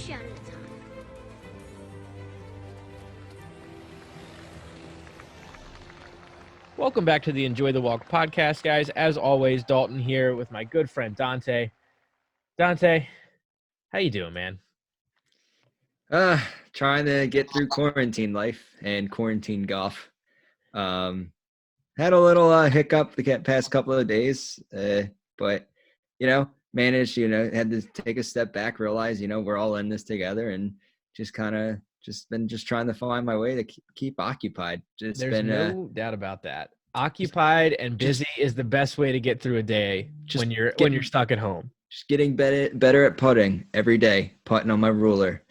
shut it time. Welcome back to the Enjoy the Walk podcast, guys. As always, Dalton here with my good friend Dante. Dante, how you doing, man? Trying to get through quarantine life and quarantine golf. Had a little hiccup the past couple of days, but managed. Had to take a step back, realize we're all in this together, and just been trying to find my way to keep occupied. There's no doubt about that. Occupied and busy is the best way to get through a day when you're stuck at home. Just getting better at putting every day, putting on my ruler.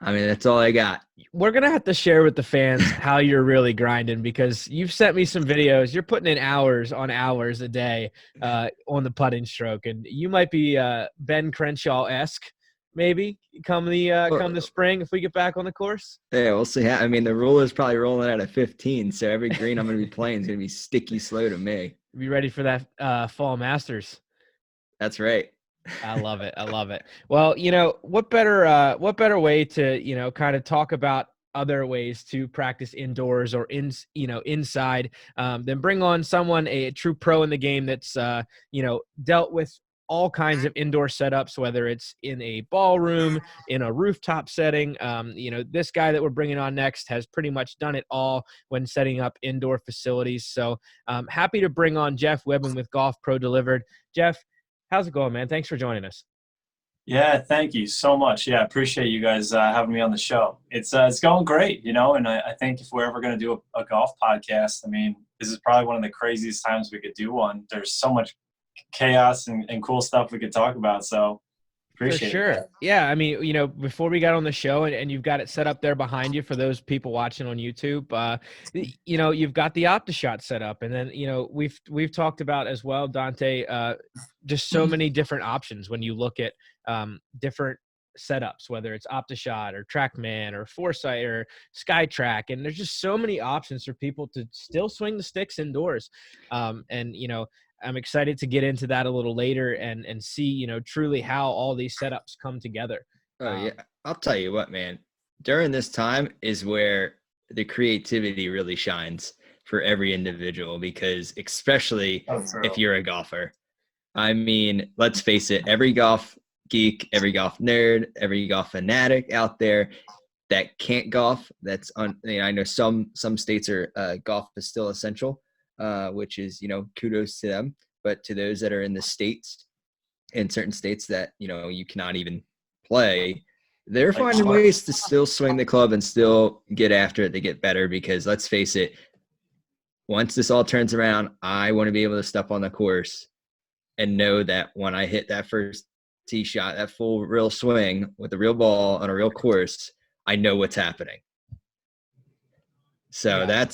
I mean, that's all I got. We're going to have to share with the fans how you're really grinding, because you've sent me some videos. You're putting in hours on hours a day on the putting stroke, and you might be Ben Crenshaw-esque maybe come the spring if we get back on the course. Yeah, we'll see. I mean, the ruler is probably rolling out at 15, so every green I'm going to be playing is going to be sticky slow to me. Be ready for that fall Masters. That's right. I love it. I love it. Well, what better way to, kind of talk about other ways to practice indoors or inside than bring on someone, a true pro in the game that's, dealt with all kinds of indoor setups, whether it's in a ballroom, in a rooftop setting. This guy that we're bringing on next has pretty much done it all when setting up indoor facilities. So happy to bring on Jeff Wibben with Golf Pro Delivered. Jeff, how's it going, man? Thanks for joining us. Yeah, thank you so much. Yeah, I appreciate you guys having me on the show. It's going great, and I think if we're ever going to do a golf podcast, I mean, this is probably one of the craziest times we could do one. There's so much chaos and cool stuff we could talk about, so appreciate it. For sure. Yeah, I mean, before we got on the show, and you've got it set up there behind you for those people watching on YouTube, you've got the OptiShot set up, and then, we've talked about as well, Dante, just so many different options when you look at different setups, whether it's OptiShot or TrackMan or Foresight or SkyTrack, and there's just so many options for people to still swing the sticks indoors. I'm excited to get into that a little later and see, truly how all these setups come together. Oh, yeah. I'll tell you what, man. During this time is where the creativity really shines for every individual, because especially if you're a golfer. I mean, let's face it, every golf geek, every golf nerd, every golf fanatic out there that can't golf, that's on. I know some states are golf is still essential. Which is, kudos to them. But to those that are in the states, in certain states that, you cannot even play, they're finding ways to still swing the club and still get after it to get better, because let's face it, once this all turns around, I want to be able to step on the course and know that when I hit that first tee shot, that full real swing with a real ball on a real course, I know what's happening. So yeah.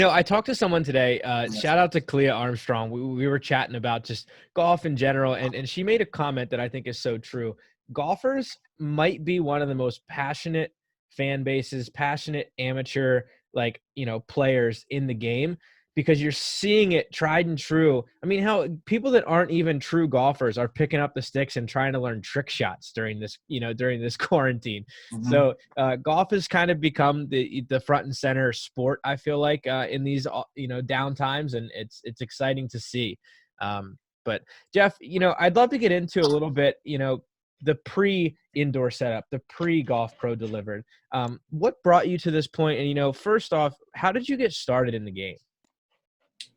I talked to someone today, shout out to Clea Armstrong. We were chatting about just golf in general, and she made a comment that I think is so true. Golfers might be one of the most passionate fan bases, passionate amateur, players in the game, because you're seeing it tried and true. I mean, how people that aren't even true golfers are picking up the sticks and trying to learn trick shots during this quarantine. Mm-hmm. So golf has kind of become the front and center sport, I feel like, in these, down times, and it's exciting to see. But Jeff, I'd love to get into a little bit, the pre-indoor setup, the pre-Golf Pro Delivered. What brought you to this point? And, first off, how did you get started in the game?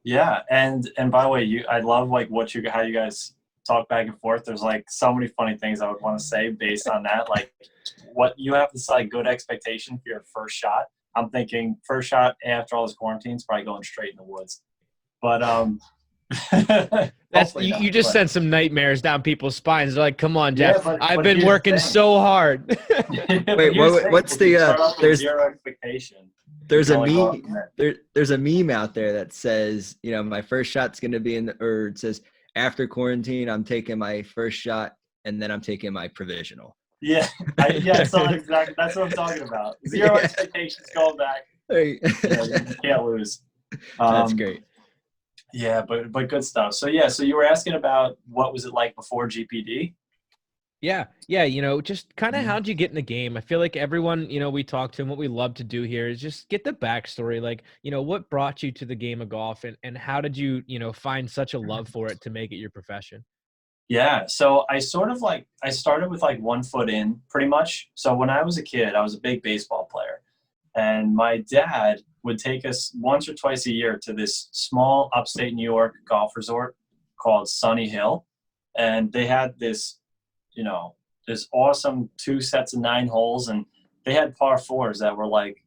Yeah, and by the way, I love how you guys talk back and forth. There's so many funny things I would want to say based on that. What you have to set good expectation for your first shot. I'm thinking first shot after all this quarantine is probably going straight in the woods. But that's you just sent some nightmares down people's spines. They're like, come on, Jeff, I've been working so hard. Wait, what's the there's zero expectation. There's a meme out there that says, my first shot's going to be or it says, after quarantine, I'm taking my first shot, and then I'm taking my provisional. Yeah. So exactly. That's what I'm talking about. Zero expectations going back. You can't lose. That's great. Yeah, but good stuff. So, so you were asking about what was it like before GPD? Yeah. Yeah. Just kind of how'd you get in the game? I feel like everyone, we talk to and what we love to do here is just get the backstory. Like, what brought you to the game of golf and how did you, find such a love for it to make it your profession? Yeah, so I started with like one foot in pretty much. So when I was a kid, I was a big baseball player. And my dad would take us once or twice a year to this small upstate New York golf resort called Sunny Hill. And they had you know, this awesome 2 sets of 9 holes, and they had par fours that were like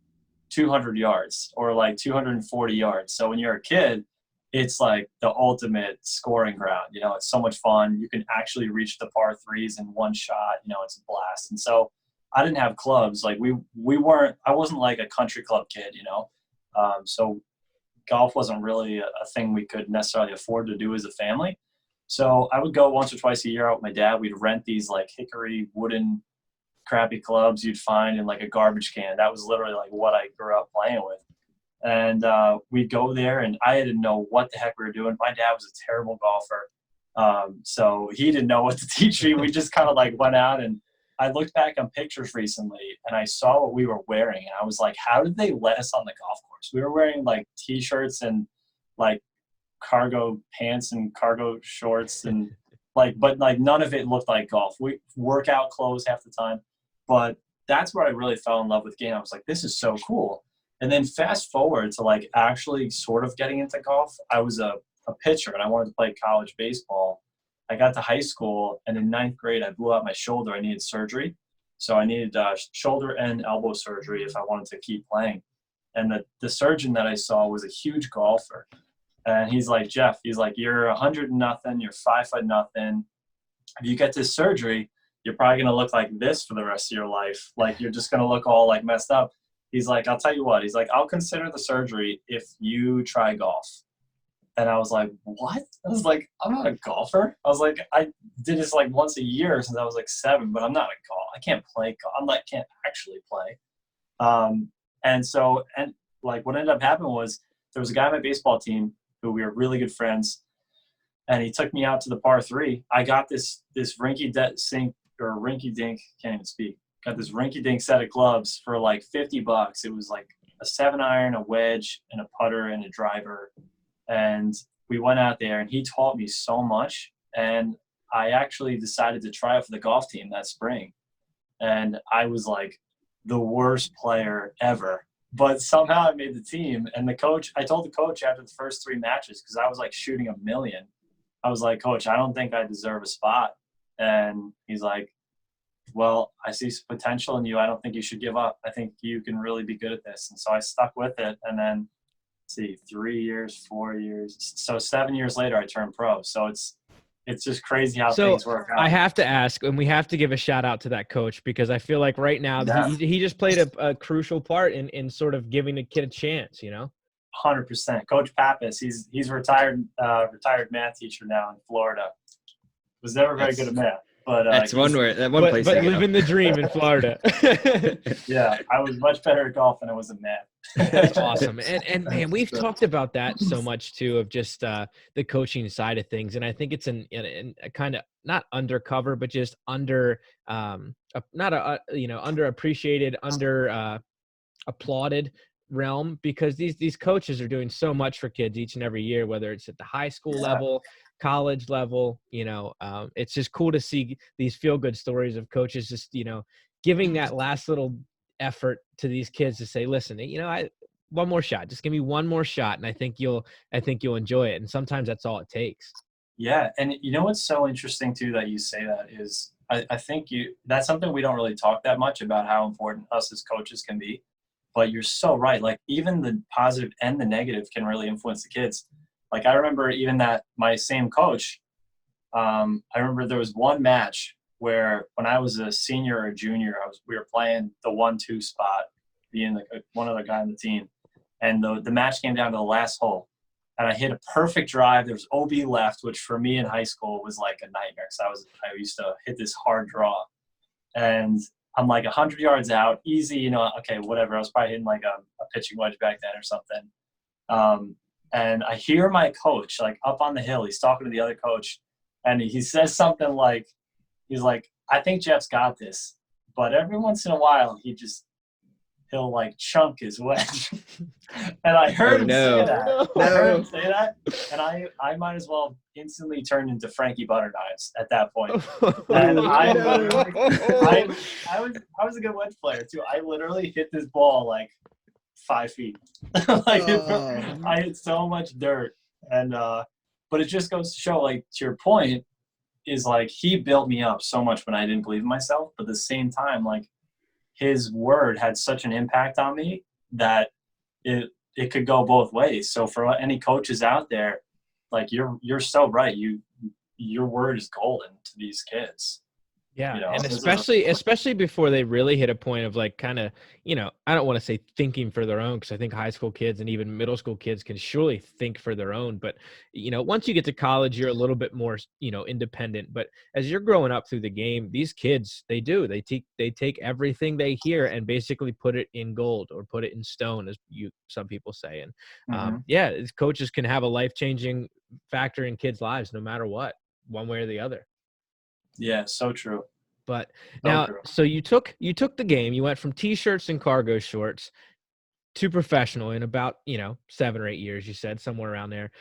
200 yards or like 240 yards. So when you're a kid, it's like the ultimate scoring ground. It's so much fun. You can actually reach the par threes in one shot. It's a blast. And so I didn't have clubs. Like I wasn't like a country club kid. So golf wasn't really a thing we could necessarily afford to do as a family. So I would go once or twice a year out with my dad. We'd rent these like hickory wooden crappy clubs you'd find in like a garbage can. That was literally like what I grew up playing with. And we'd go there, and I didn't know what the heck we were doing. My dad was a terrible golfer. So he didn't know what to teach me. We just kind of like went out, and I looked back on pictures recently and I saw what we were wearing. And I was like, how did they let us on the golf course? We were wearing like t-shirts and like cargo pants and cargo shorts and but like none of it looked like golf. We workout clothes half the time, but that's where I really fell in love with the game. I was like, this is so cool. And then fast forward to like actually sort of getting into golf. I was a pitcher and I wanted to play college baseball. I got to high school, and in 9th grade, I blew out my shoulder. I needed surgery. So I needed shoulder and elbow surgery if I wanted to keep playing. And the surgeon that I saw was a huge golfer. And he's like, Jeff, he's like, you're 100 and nothing, you're 5 foot nothing. If you get this surgery, you're probably going to look like this for the rest of your life. Like, you're just going to look all like messed up. He's like, I'll tell you what, he's like, I'll consider the surgery if you try golf. And I was like, what? I was like, I'm not a golfer. I was like, I did this like once a year since I was like 7, but I'm not a golf. I can't play golf. Can't actually play. And like what ended up happening was there was a guy on my baseball team who we were really good friends, and he took me out to the par 3. I got this rinky dink, can't even speak. Got this rinky dink set of clubs for like $50. It was like a 7-iron, a wedge, and a putter and a driver. And we went out there, and he taught me so much. And I actually decided to try out for the golf team that spring. And I was like the worst player ever. But somehow I made the team. And I told the coach after the first 3 matches, because I was like shooting a million, I was like, Coach, I don't think I deserve a spot. And he's like, well, I see some potential in you. I don't think you should give up. I think you can really be good at this. And so I stuck with it. And then, 3 years, 4 years. So 7 years later, I turned pro. So it's just crazy how things work out. I have to ask, and we have to give a shout out to that coach, because I feel like right now he just played a crucial part in sort of giving the kid a chance, 100%. Coach Pappas, he's retired math teacher now in Florida. Was never very good at math. But that's one place. But living the dream in Florida. Yeah, I was much better at golf than I was at math. That's awesome. And man, we've talked about that so much too, of just the coaching side of things. And I think it's in a kind of not undercover, but just underappreciated, applauded realm, because these coaches are doing so much for kids each and every year, whether it's at the high school level, college level. It's just cool to see these feel good stories of coaches just giving that last little effort to these kids to say, listen, one more shot, just give me one more shot, and I think you'll enjoy it. And sometimes that's all it takes. Yeah. And what's so interesting too that you say that is I think that's something we don't really talk that much about, how important us as coaches can be. But you're so right. Like, even the positive and the negative can really influence the kids. Like, I remember even that my same coach, I remember there was one match where when I was a senior or junior, we were playing the 1-2 spot, being like one other guy on the team. And the match came down to the last hole. And I hit a perfect drive. There was OB left, which for me in high school was like a nightmare, because I used to hit this hard draw. And I'm like 100 yards out, easy, okay, whatever. I was probably hitting like a pitching wedge back then or something. And I hear my coach, like, up on the hill. He's talking to the other coach, and he says something like, he's like, I think Jeff's got this, but every once in a while he'll like chunk his wedge. And I heard him say that. No. I heard him say that, and I might as well instantly turn into Frankie Butterknives at that point. And I was a good wedge player too. I literally hit this ball like 5 feet. Like I hit so much dirt, and but it just goes to show, like, to your point, is like he built me up so much when I didn't believe in myself, but at the same time, like, his word had such an impact on me that it could go both ways. So for any coaches out there, like, you're so right. Your word is golden to these kids. Yeah, You know, and especially before they really hit a point of, like, kind of, I don't want to say thinking for their own, because I think high school kids and even middle school kids can surely think for their own. But, once you get to college, you're a little bit more, independent. But as you're growing up through the game, these kids, they take everything they hear and basically put it in gold, or put it in stone, as some people say. And yeah, coaches can have a life-changing factor in kids' lives, no matter what, one way or the other. Yeah, so true. But now, so you took the game, you went from t-shirts and cargo shorts to professional in about, 7 or 8 years, you said, somewhere around there.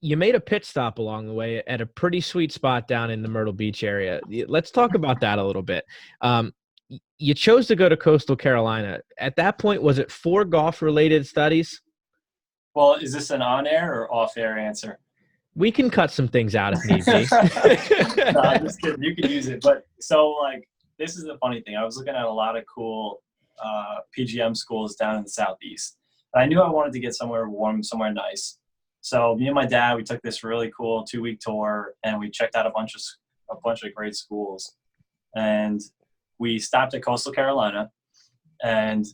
You made a pit stop along the way at a pretty sweet spot down in the Myrtle Beach area. Let's talk about that a little bit. You chose to go to Coastal Carolina. At that point, was it for golf-related studies? Well, is this an on-air or off-air answer? We can cut some things out if need be. No, I'm just kidding. You can use it. But so, like, this is the funny thing. I was looking at a lot of cool PGM schools down in the Southeast. And I knew I wanted to get somewhere warm, somewhere nice. So me and my dad, we took this really cool 2-week tour, and we checked out a bunch of great schools. And we stopped at Coastal Carolina, and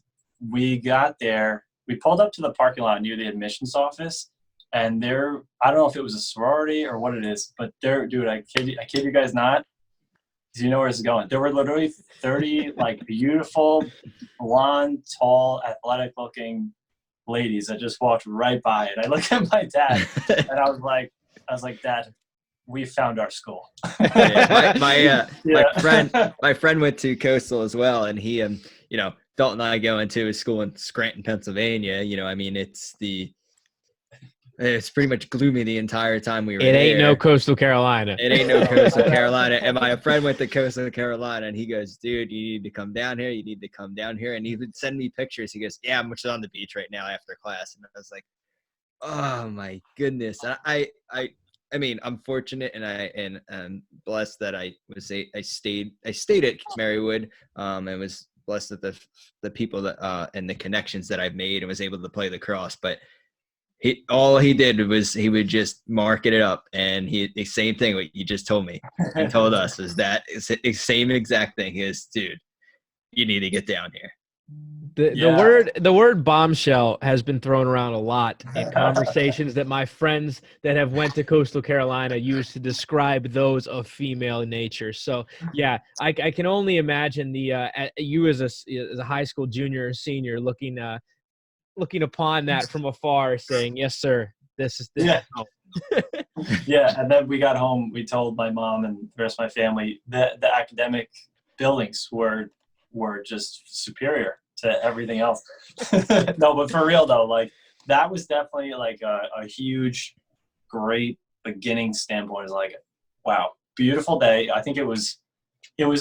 we got there. We pulled up to the parking lot near the admissions office. And I don't know if it was a sorority or what it is, but dude, I kid you guys not. Do you know where this is going? There were literally 30 like beautiful, blonde, tall, athletic-looking ladies that just walked right by. And I looked at my dad, and I was like, Dad, we found our school. Yeah, my friend went to Coastal as well, and he Dalton and I go into a school in Scranton, Pennsylvania. I mean, it's pretty much gloomy the entire time we were there. It ain't no Coastal Carolina. It ain't no Coastal Carolina. And my friend went to Coastal Carolina, and he goes, dude, you need to come down here. You need to come down here. And he would send me pictures. He goes, yeah, I'm just on the beach right now after class. And I was like, oh my goodness. And I mean, I'm fortunate, and I'm blessed that I stayed at Marywood, and was blessed with the people that and the connections that I've made, and was able to play lacrosse. But all he did was he would just market it up, and the same thing what you just told me. He told us is that the same exact thing. Is, dude, you need to get down here. The word bombshell has been thrown around a lot in conversations that my friends that have went to Coastal Carolina use to describe those of female nature. So yeah, I can only imagine you as a high school junior or senior looking upon that from afar, saying, yes, sir, this is. Yeah. Yeah, and then we got home. We told my mom and the rest of my family that the academic buildings were just superior to everything else. No, but for real though, like, that was definitely like a huge, great beginning standpoint. Is like, wow, beautiful day. I think it was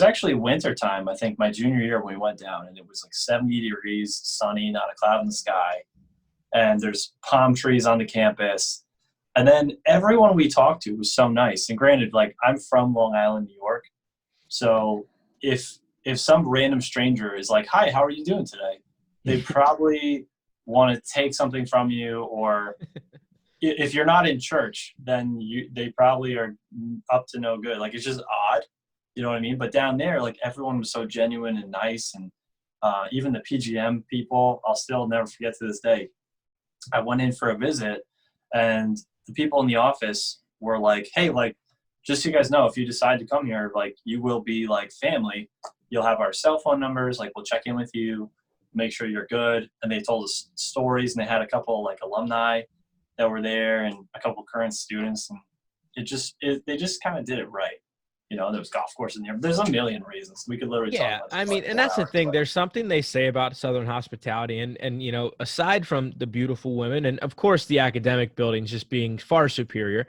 actually winter time. I think my junior year when we went down, and it was like 70 degrees, sunny, not a cloud in the sky. And there's palm trees on the campus. And then everyone we talked to was so nice. And granted, like, I'm from Long Island, New York. So if some random stranger is like, hi, how are you doing today? They probably want to take something from you, or if you're not in church, then they probably are up to no good. Like, it's just odd. You know what I mean? But down there, like, everyone was so genuine and nice. And even the PGM people, I'll still never forget to this day. I went in for a visit, and the people in the office were like, hey, like, just so you guys know, if you decide to come here, like, you will be like family. You'll have our cell phone numbers. Like, we'll check in with you, make sure you're good. And they told us stories, and they had a couple like alumni that were there, and a couple current students. And they just kind of did it right. There's golf course in there. There's a million reasons. We could literally talk Yeah, about this I for mean, like and 4 that's the hours, thing. but There's something they say about Southern hospitality, and aside from the beautiful women, and of course the academic buildings just being far superior,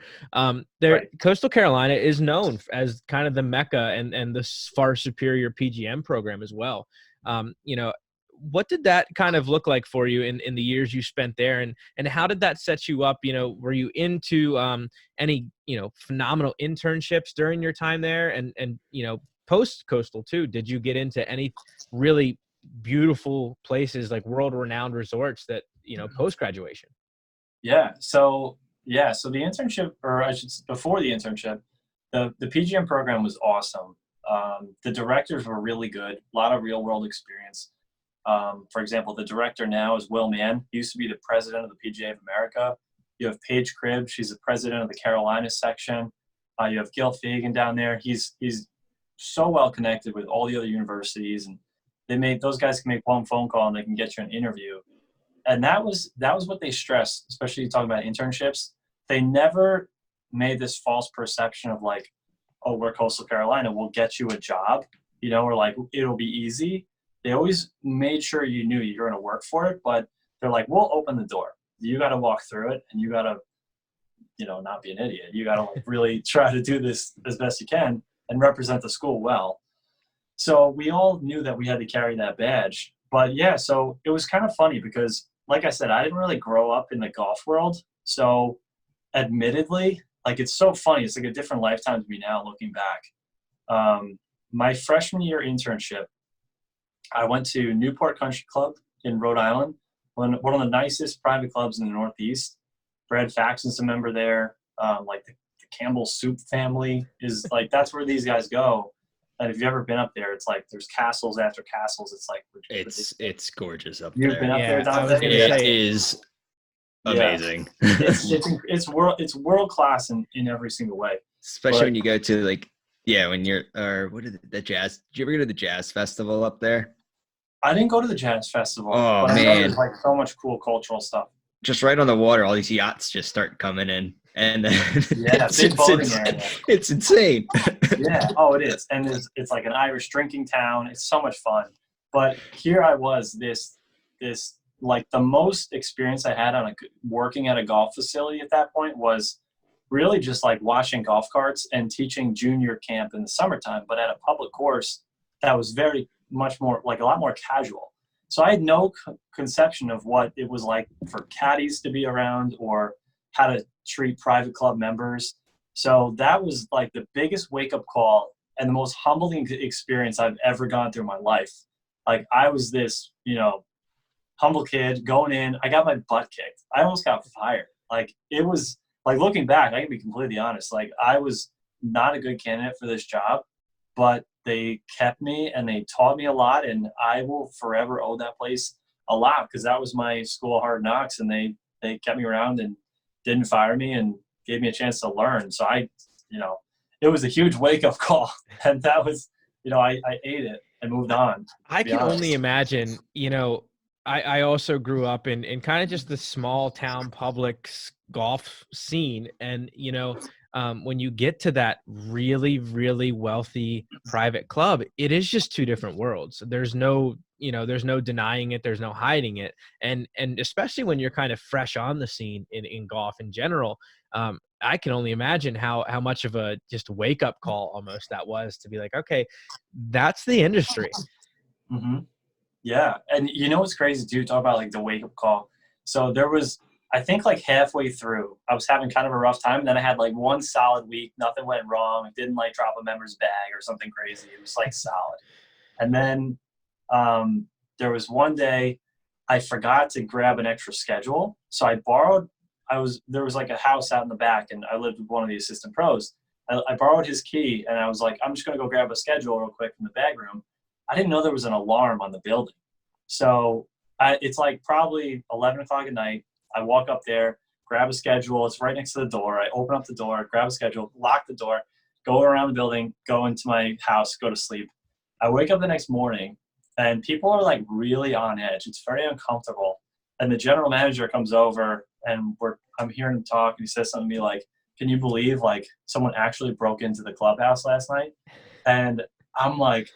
there right. Coastal Carolina is known as kind of the mecca and the far superior PGM program as well. What did that kind of look like for you in the years you spent there, and how did that set you up? Were you into any phenomenal internships during your time there, and post Coastal too? Did you get into any really beautiful places like world-renowned resorts that post graduation? So the internship, or I should before the internship, the PGM program was awesome. The directors were really good, a lot of real world experience. For example, the director now is Will Mann. He used to be the president of the PGA of America. You have Paige Cribb. She's the president of the Carolinas section. You have Gil Fagan down there. He's so well connected with all the other universities, and those guys can make one phone call and they can get you an interview. And that was what they stressed, especially talking about internships. They never made this false perception of like, oh, we're Coastal Carolina, we'll get you a job, or like it'll be easy. They always made sure you knew you're going to work for it, but they're like, we'll open the door. You got to walk through it, and you got to, not be an idiot. You got to like really try to do this as best you can and represent the school well. So we all knew that we had to carry that badge. But yeah, so it was kind of funny because, like I said, I didn't really grow up in the golf world. So admittedly, like it's so funny. It's like a different lifetime to me now looking back. My freshman year internship, I went to Newport Country Club in Rhode Island, one of the nicest private clubs in the Northeast. Brad Faxon's a member there. Like the Campbell Soup family is like, that's where these guys go. And if you've ever been up there, it's like there's castles after castles. It's like it's gorgeous up You've there. been up there, I was Dante? gonna It say is amazing. It's world class in every single way. Especially when you go to like, when you're, or what is it, the jazz? Did you ever go to the jazz festival up there? I didn't go to the jazz festival, Oh, but I know man. there's like so much cool cultural stuff. Just right on the water, all these yachts just start coming in, and Yeah, big boating area. It's insane. Yeah, it is, and it's like an Irish drinking town. It's so much fun. But here I was, this like the most experience I had on working at a golf facility at that point was really just like washing golf carts and teaching junior camp in the summertime, but at a public course that was very much more like a lot more casual. So I had no conception of what it was like for caddies to be around or how to treat private club members. So that was like the biggest wake-up call and the most humbling experience I've ever gone through in my life. Like I was this, humble kid going in. I got my butt kicked. I almost got fired. Like it was like looking back, I can be completely honest. Like I was not a good candidate for this job, but they kept me and they taught me a lot, and I will forever owe that place a lot because that was my school of hard knocks, and they kept me around and didn't fire me and gave me a chance to learn. So it was a huge wake-up call, and that was, I ate it and moved on. I can only imagine, I also grew up in kind of just the small town public golf scene. And, when you get to that really, really wealthy private club, it is just two different worlds. There's no denying it. There's no hiding it. And especially when you're kind of fresh on the scene in golf in general, I can only imagine how much of a just wake up call almost that was to be like, okay, that's the industry. Mm-hmm. Yeah. And what's crazy too, talk about like the wake up call. So there was, I think like halfway through, I was having kind of a rough time. And then I had like one solid week. Nothing went wrong. It didn't like drop a member's bag or something crazy. It was like solid. And then there was one day I forgot to grab an extra schedule. So there was like a house out in the back, and I lived with one of the assistant pros. I borrowed his key, and I was like, I'm just going to go grab a schedule real quick from the bag room. I didn't know there was an alarm on the building. So it's like probably 11 o'clock at night. I walk up there, grab a schedule. It's right next to the door. I open up the door, grab a schedule, lock the door, go around the building, go into my house, go to sleep. I wake up the next morning, and people are like really on edge. It's very uncomfortable. And the general manager comes over, and I'm hearing him talk, and he says something to me like, can you believe like someone actually broke into the clubhouse last night? And I'm like,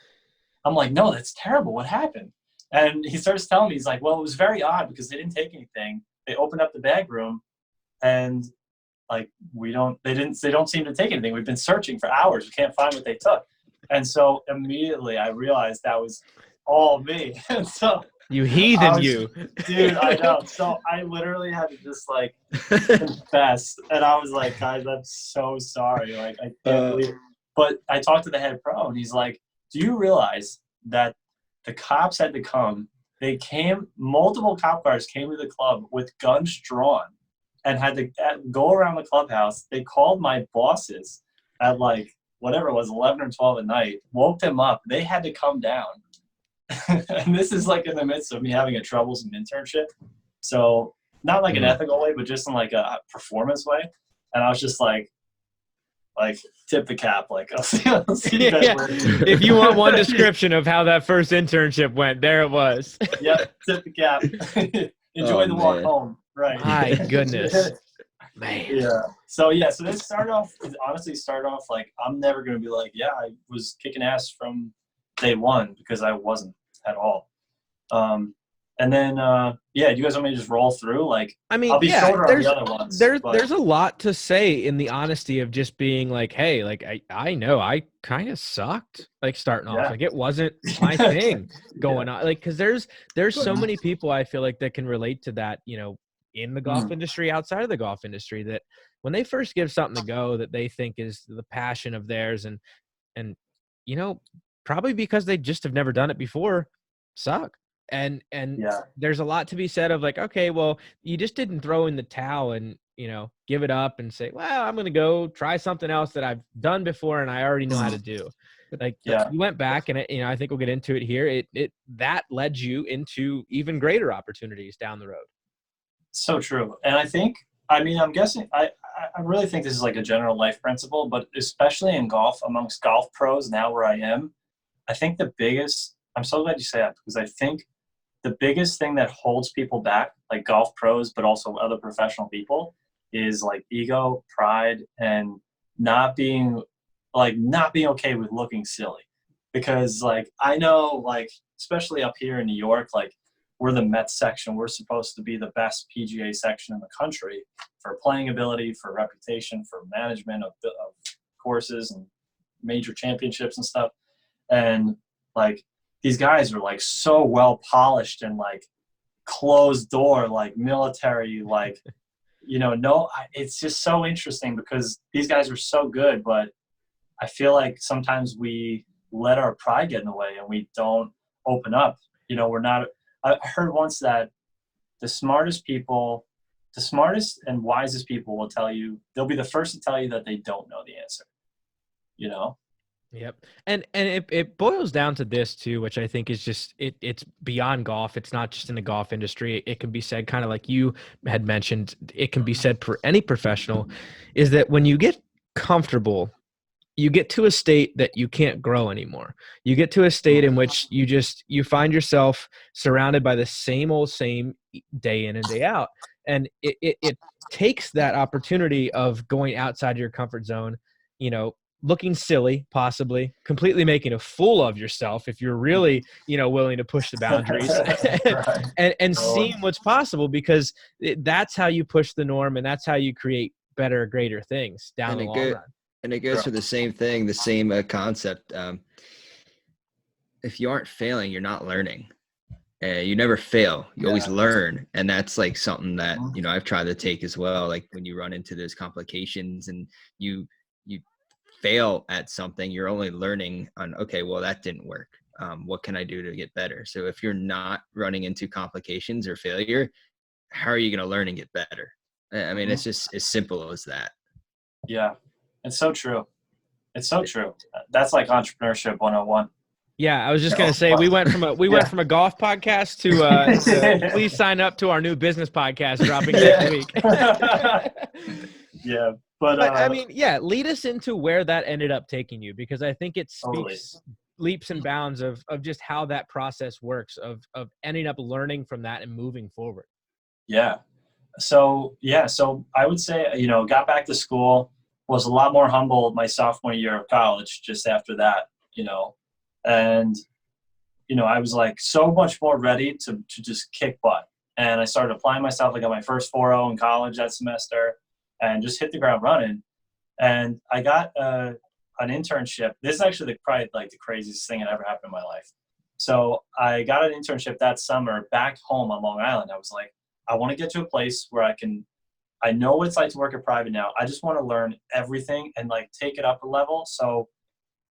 no, that's terrible. What happened? And he starts telling me, he's like, well, it was very odd because they didn't take anything. They opened up the bag room and like they don't seem to take anything. We've been searching for hours. We can't find what they took. And so immediately I realized that was all me. And so You heathen, you. Dude, I know. So I literally had to just like confess. And I was like, guys, I'm so sorry. Like, I can't believe it. But I talked to the head pro and he's like, do you realize that the cops had to come? Multiple cop cars came to the club with guns drawn and had to go around the clubhouse. They called my bosses at like, whatever it was, 11 or 12 at night, woke them up. They had to come down. And this is like in the midst of me having a troublesome internship. So not like an ethical way, but just in like a performance way. And I was just like tip the cap. Like, I'll see you guys later. If you want one description of how that first internship went, there it was. Yep, tip the cap. Enjoy the walk home. Right. My goodness. Man. Yeah. So this honestly started off like, I'm never going to be like, yeah, I was kicking ass from day one, because I wasn't at all. And then, do you guys want me to just roll through? Like, I mean, I'll be shorter on the other ones. There's a lot to say in the honesty of just being like, hey, like, I know I kind of sucked, like, starting off. Like, it wasn't my thing going on. Like, because there's so many people I feel like that can relate to that, you know, in the golf industry, outside of the golf industry, that when they first give something to go that they think is the passion of theirs, and you know, probably because they just have never done it before, suck. And there's a lot to be said of like, okay, well, you just didn't throw in the towel and, you know, give it up and say, well, I'm going to go try something else that I've done before and I already know how to do. Like, you went back, and I think we'll get into it here. That led you into even greater opportunities down the road. So true. And I'm guessing, I really think this is like a general life principle, but especially in golf, amongst golf pros now where I am, I think I'm so glad you say that, because I think the biggest thing that holds people back, like golf pros, but also other professional people, is like ego, pride, and not being okay with looking silly. Because like, I know, like, especially up here in New York, like, we're the Mets section. We're supposed to be the best PGA section in the country for playing ability, for reputation, for management of courses and major championships and stuff. And like, these guys are like so well polished and like closed door, like military, like, you know, it's just so interesting because these guys are so good, but I feel like sometimes we let our pride get in the way and we don't open up. You know, I heard once that the smartest and wisest people will tell you, they'll be the first to tell you that they don't know the answer, you know? Yep. And it boils down to this too, which I think is just, it's beyond golf. It's not just in the golf industry. It can be said, kind of like you had mentioned, it can be said for any professional, is that when you get comfortable, you get to a state that you can't grow anymore. You get to a state in which you find yourself surrounded by the same day in and day out. And it takes that opportunity of going outside your comfort zone, you know, looking silly, possibly completely making a fool of yourself if you're really, you know, willing to push the boundaries and seeing what's possible, because that's how you push the norm, and that's how you create better, greater things down the long run. And it goes for the same thing, the same concept. If you aren't failing, you're not learning. You never fail. You always learn. And that's like something that, you know, I've tried to take as well. Like when you run into those complications and you fail at something, you're only learning on, okay, well, that didn't work. What can I do to get better? So if you're not running into complications or failure, how are you going to learn and get better? I mean, it's just as simple as that. Yeah. It's so true. It's so true. That's like entrepreneurship 101. Yeah, I was just gonna say we went from a golf podcast to please sign up to our new business podcast dropping next week. Yeah, but I mean, lead us into where that ended up taking you, because I think it speaks leaps and bounds of just how that process works of ending up learning from that and moving forward. Yeah. So I would say, got back to school, was a lot more humble my sophomore year of college, just after that, and, I was like so much more ready to just kick butt. And I started applying myself. I got my first 4.0 in college that semester and just hit the ground running. And I got an internship. This is actually probably like the craziest thing that ever happened in my life. So I got an internship that summer back home on Long Island. I was like, I want to get to a place where I know what it's like to work in private now. I just want to learn everything and like take it up a level. So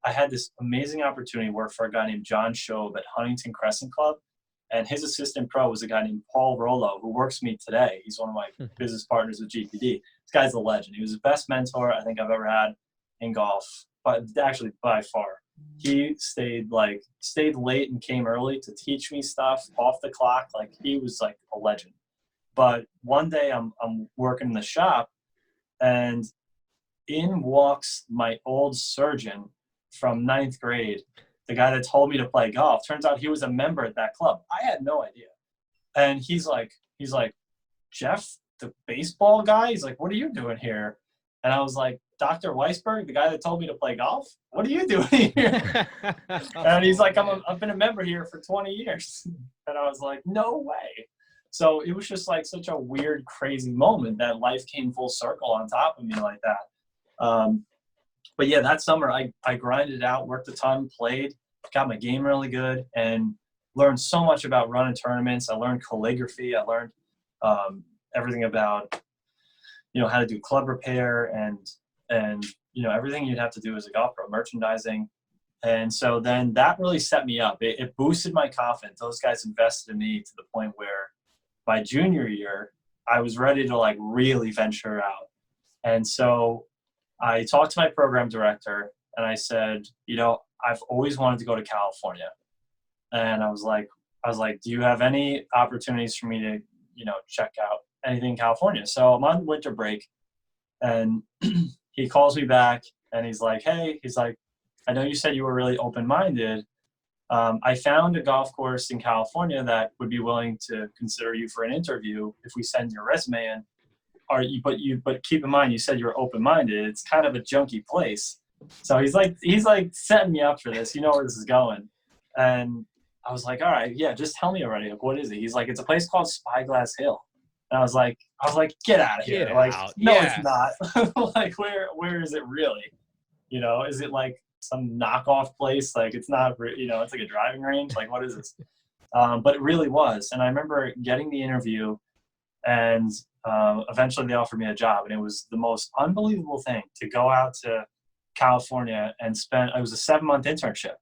I had this amazing opportunity to work for a guy named John Shobe at Huntington Crescent Club. And his assistant pro was a guy named Paul Rollo, who works with me today. He's one of my business partners with GPD. This guy's a legend. He was the best mentor I think I've ever had in golf, but actually by far. He stayed late and came early to teach me stuff off the clock. Like, he was like a legend. But one day I'm working in the shop, and in walks my old surgeon from 9th grade, the guy that told me to play golf. Turns out he was a member at that club. I had no idea. And he's like, Jeff, the baseball guy? He's like, what are you doing here? And I was like, Dr. Weisberg, the guy that told me to play golf? What are you doing here? And he's like, I've been a member here for 20 years. And I was like, no way. So it was just like such a weird, crazy moment that life came full circle on top of me like that. But yeah, that summer I grinded out, worked a ton, played, got my game really good, and learned so much about running tournaments. I learned calligraphy. I learned everything about, how to do club repair and everything you'd have to do as a golf pro, merchandising. And so then that really set me up. It boosted my confidence. Those guys invested in me to the point where my junior year, I was ready to like really venture out. And so I talked to my program director and I said, I've always wanted to go to California. And I was like, do you have any opportunities for me to, check out anything in California? So I'm on winter break, and he calls me back and he's like, hey, I know you said you were really open-minded. I found a golf course in California that would be willing to consider you for an interview if we send your resume in. But keep in mind, you said you're open-minded. It's kind of a junky place. So he's like setting me up for this. You know where this is going. And I was like, all right, yeah, just tell me already. Like, what is it? He's like, it's a place called Spyglass Hill. And I was like, get out of here. Get like, out. no, Yeah. It's not. Like, where is it really? Is it like some knockoff place? Like, it's not, it's like a driving range. Like, what is this? But it really was. And I remember getting the interview, and eventually they offered me a job. And it was the most unbelievable thing to go out to California and it was a 7-month internship.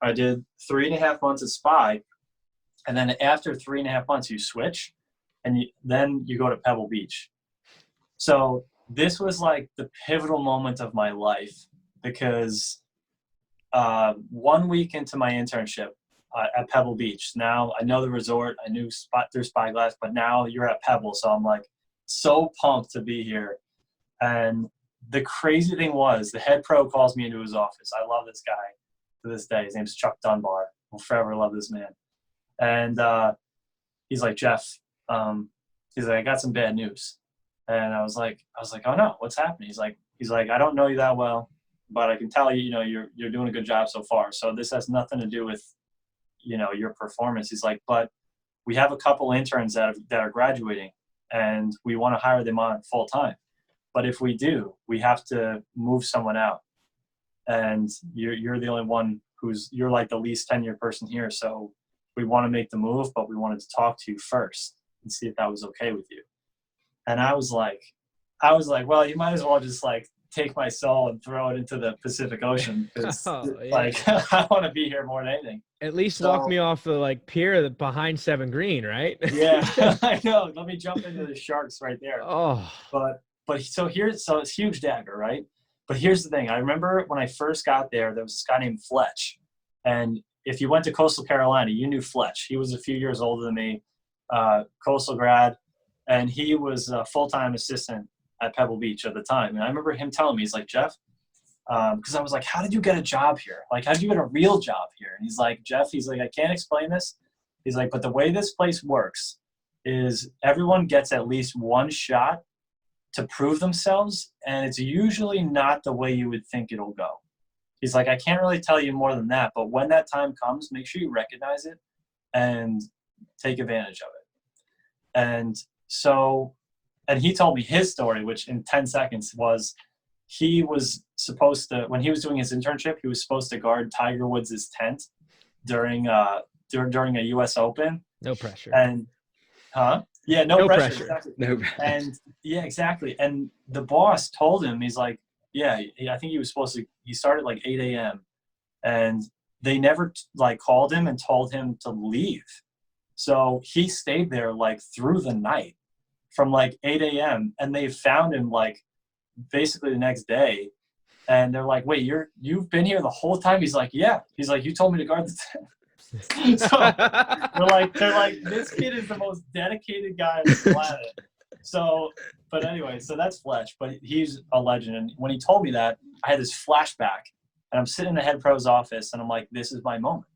I did 3.5 months at Spy. And then after 3.5 months, you switch, and then you go to Pebble Beach. So this was like the pivotal moment of my life, because 1 week into my internship at Pebble Beach, now I know the resort, I knew through Spyglass, but now you're at Pebble. So I'm like so pumped to be here. And the crazy thing was, the head pro calls me into his office. I love this guy to this day. His name's Chuck Dunbar. I'll forever love this man. And he's like, Jeff, he's like, I got some bad news. And I was like, oh no, what's happening? He's like, I don't know you that well, but I can tell you, you're doing a good job so far. So this has nothing to do with, your performance. He's like, but we have a couple interns that are graduating, and we want to hire them on full time. But if we do, we have to move someone out. And you're the only one you're like the least tenured person here. So we want to make the move, but we wanted to talk to you first and see if that was okay with you. And I was like, well, you might as well just like take my soul and throw it into the Pacific Ocean. Because I want to be here more than anything. At least walk me off the like pier behind 7 Green, right? Yeah, I know. Let me jump into the sharks right there. Oh, but so it's huge dagger, right? But here's the thing. I remember when I first got there was this guy named Fletch. And if you went to Coastal Carolina, you knew Fletch. He was a few years older than me, Coastal grad. And he was a full-time assistant at Pebble Beach at the time. And I remember him telling me, he's like, Jeff, because I was like, how did you get a job here? Like, how did you get a real job here? And he's like, Jeff, I can't explain this. He's like, but the way this place works is everyone gets at least one shot to prove themselves, and it's usually not the way you would think it'll go. He's like, I can't really tell you more than that, but when that time comes, make sure you recognize it and take advantage of it. And so, and he told me his story, which in 10 seconds was, he was supposed to, when he was doing his internship, he was supposed to guard Tiger Woods' tent during a U.S. Open. No pressure. And, yeah, no pressure. Exactly. No pressure. And yeah, exactly. And the boss told him, he's like, yeah, I think he was supposed to, he started like 8 a.m. and they never like called him and told him to leave. So he stayed there like through the night from like 8 a.m. and they found him like basically the next day. And they're like, wait, you've been here the whole time? He's like, yeah. He's like, you told me to guard the tent. So they're like, this kid is the most dedicated guy on the planet. So, but anyway, so that's Fletch, but he's a legend. And when he told me that, I had this flashback, and I'm sitting in the head pro's office, and I'm like, this is my moment.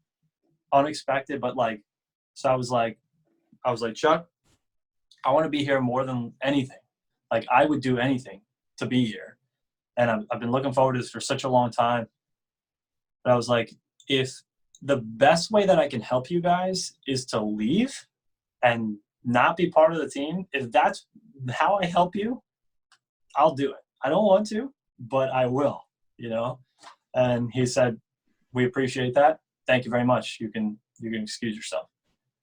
Unexpected, but like, so I was like, Chuck, I want to be here more than anything. Like, I would do anything to be here. And I've been looking forward to this for such a long time. But I was like, if the best way that I can help you guys is to leave and not be part of the team, if that's how I help you, I'll do it. I don't want to, but I will, you know? And he said, we appreciate that. Thank you very much. You can excuse yourself.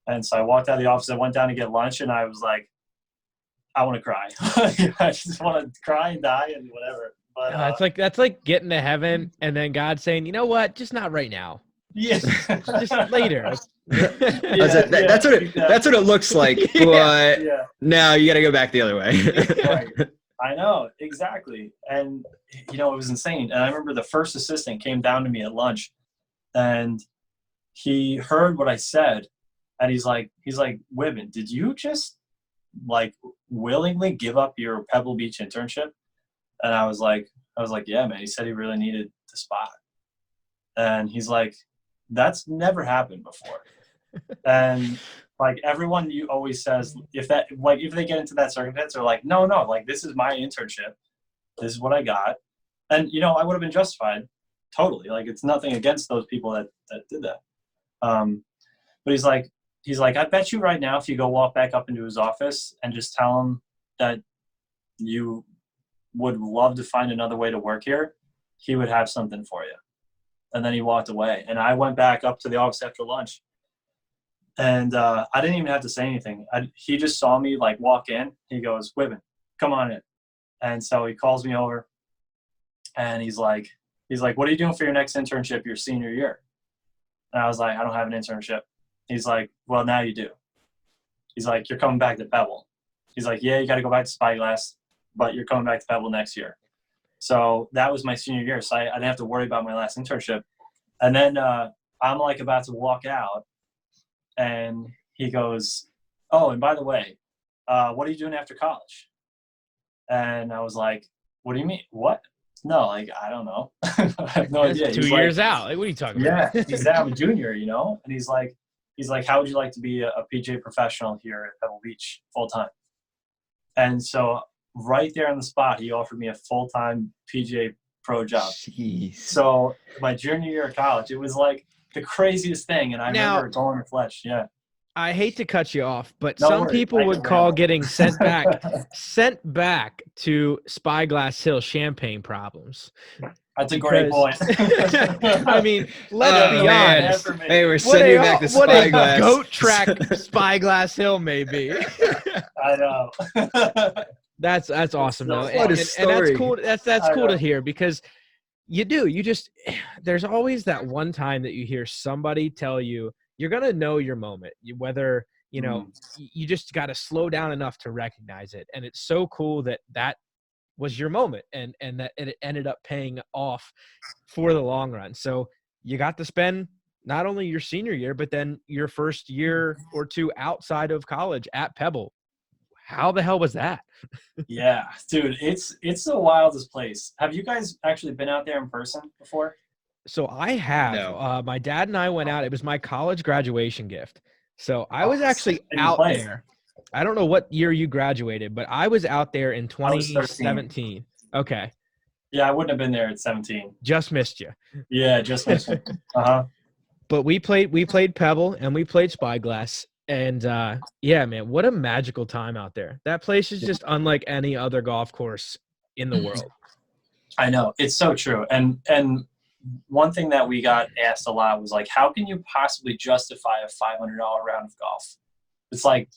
And so I walked out of the office. I went down to get lunch, and I was like, I want to cry. I just want to cry and die and whatever. But that's like getting to heaven and then God saying, you know what, just not right now. Yeah, just later. That's what it looks like. But now you got to go back the other way. Right. I know, exactly. And you know, it was insane. And I remember the first assistant came down to me at lunch, and he heard what I said, and he's like, Wibben, did you just like willingly give up your Pebble Beach internship? And I was like, yeah, man. He said he really needed the spot. And he's like, that's never happened before. And like everyone you always says, if they get into that circumstance, they're like, no, like this is my internship. This is what I got. And you know, I would have been justified totally. Like it's nothing against those people that did that. But he's like, I bet you right now, if you go walk back up into his office and just tell him that you would love to find another way to work here, he would have something for you. And then he walked away. And I went back up to the office after lunch. And I didn't even have to say anything. He just saw me like walk in. He goes, Wibben, come on in. And so he calls me over. And he's like, what are you doing for your next internship your senior year? And I was like, I don't have an internship. He's like, well, now you do. He's like, you're coming back to Pebble. He's like, yeah, you got to go back to Spyglass, but you're coming back to Pebble next year. So that was my senior year. So I didn't have to worry about my last internship. And then I'm like about to walk out, and he goes, oh, and by the way, what are you doing after college? And I was like, what do you mean? What? No, like, I don't know. I have no idea. 2 years out. Like, what are you talking about? Yeah, he's now a junior, you know? And he's like, how would you like to be a PGA professional here at Pebble Beach full time? And so right there on the spot, he offered me a full-time PGA pro job. Jeez. So my junior year of college, it was like the craziest thing. And I remember going to Fletch. Yeah. I hate to cut you off, but No some worries. people would call getting sent back to Spyglass Hill champagne problems. That's a great point. I mean, let's be honest. Hey, we're sending you back to Spyglass. What a goat track Spyglass Hill may be. I know. That's awesome though. What a story. And that's cool. That's cool to hear, because there's always that one time that you hear somebody tell you you're going to know your moment, whether, you just got to slow down enough to recognize it. And it's so cool that was your moment and that it ended up paying off for the long run. So you got to spend not only your senior year, but then your first year or two outside of college at Pebble. How the hell was that? Yeah, dude, it's the wildest place. Have you guys actually been out there in person before? So I have. No. My dad and I went out. It was my college graduation gift. So I was actually out there. I don't know what year you graduated, but I was out there in I was 13. 2017. Okay. Yeah, I wouldn't have been there at 17. Just missed you. Yeah, just mentioned. Uh-huh. But we played Pebble and we played Spyglass. And yeah, man, what a magical time out there. That place is just unlike any other golf course in the world. I know. It's so true. And one thing that we got asked a lot was like, how can you possibly justify a $500 round of golf? It's like,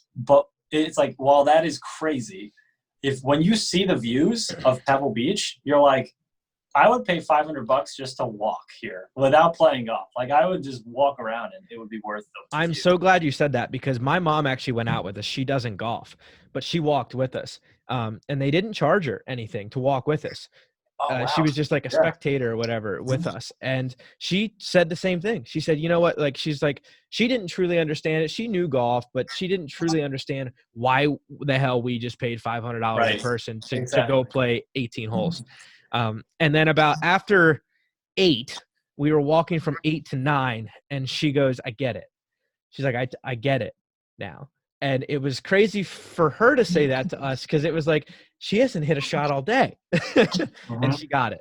while that is crazy, when you see the views of Pebble Beach, you're like, I would pay $500 just to walk here without playing golf. Like I would just walk around and it would be worth it. I'm so glad you said that because my mom actually went out with us. She doesn't golf, but she walked with us. And they didn't charge her anything to walk with us. Wow. She was just like a spectator or whatever with us. And she said the same thing. She said, you know what? Like, she's like, she didn't truly understand it. She knew golf, but she didn't truly understand why the hell we just paid $500 a person to go play 18 holes. And then about after 8, we were walking from 8 to 9 and she goes, I get it. She's like, I get it now. And it was crazy for her to say that to us because it was like, she hasn't hit a shot all day. And she got it.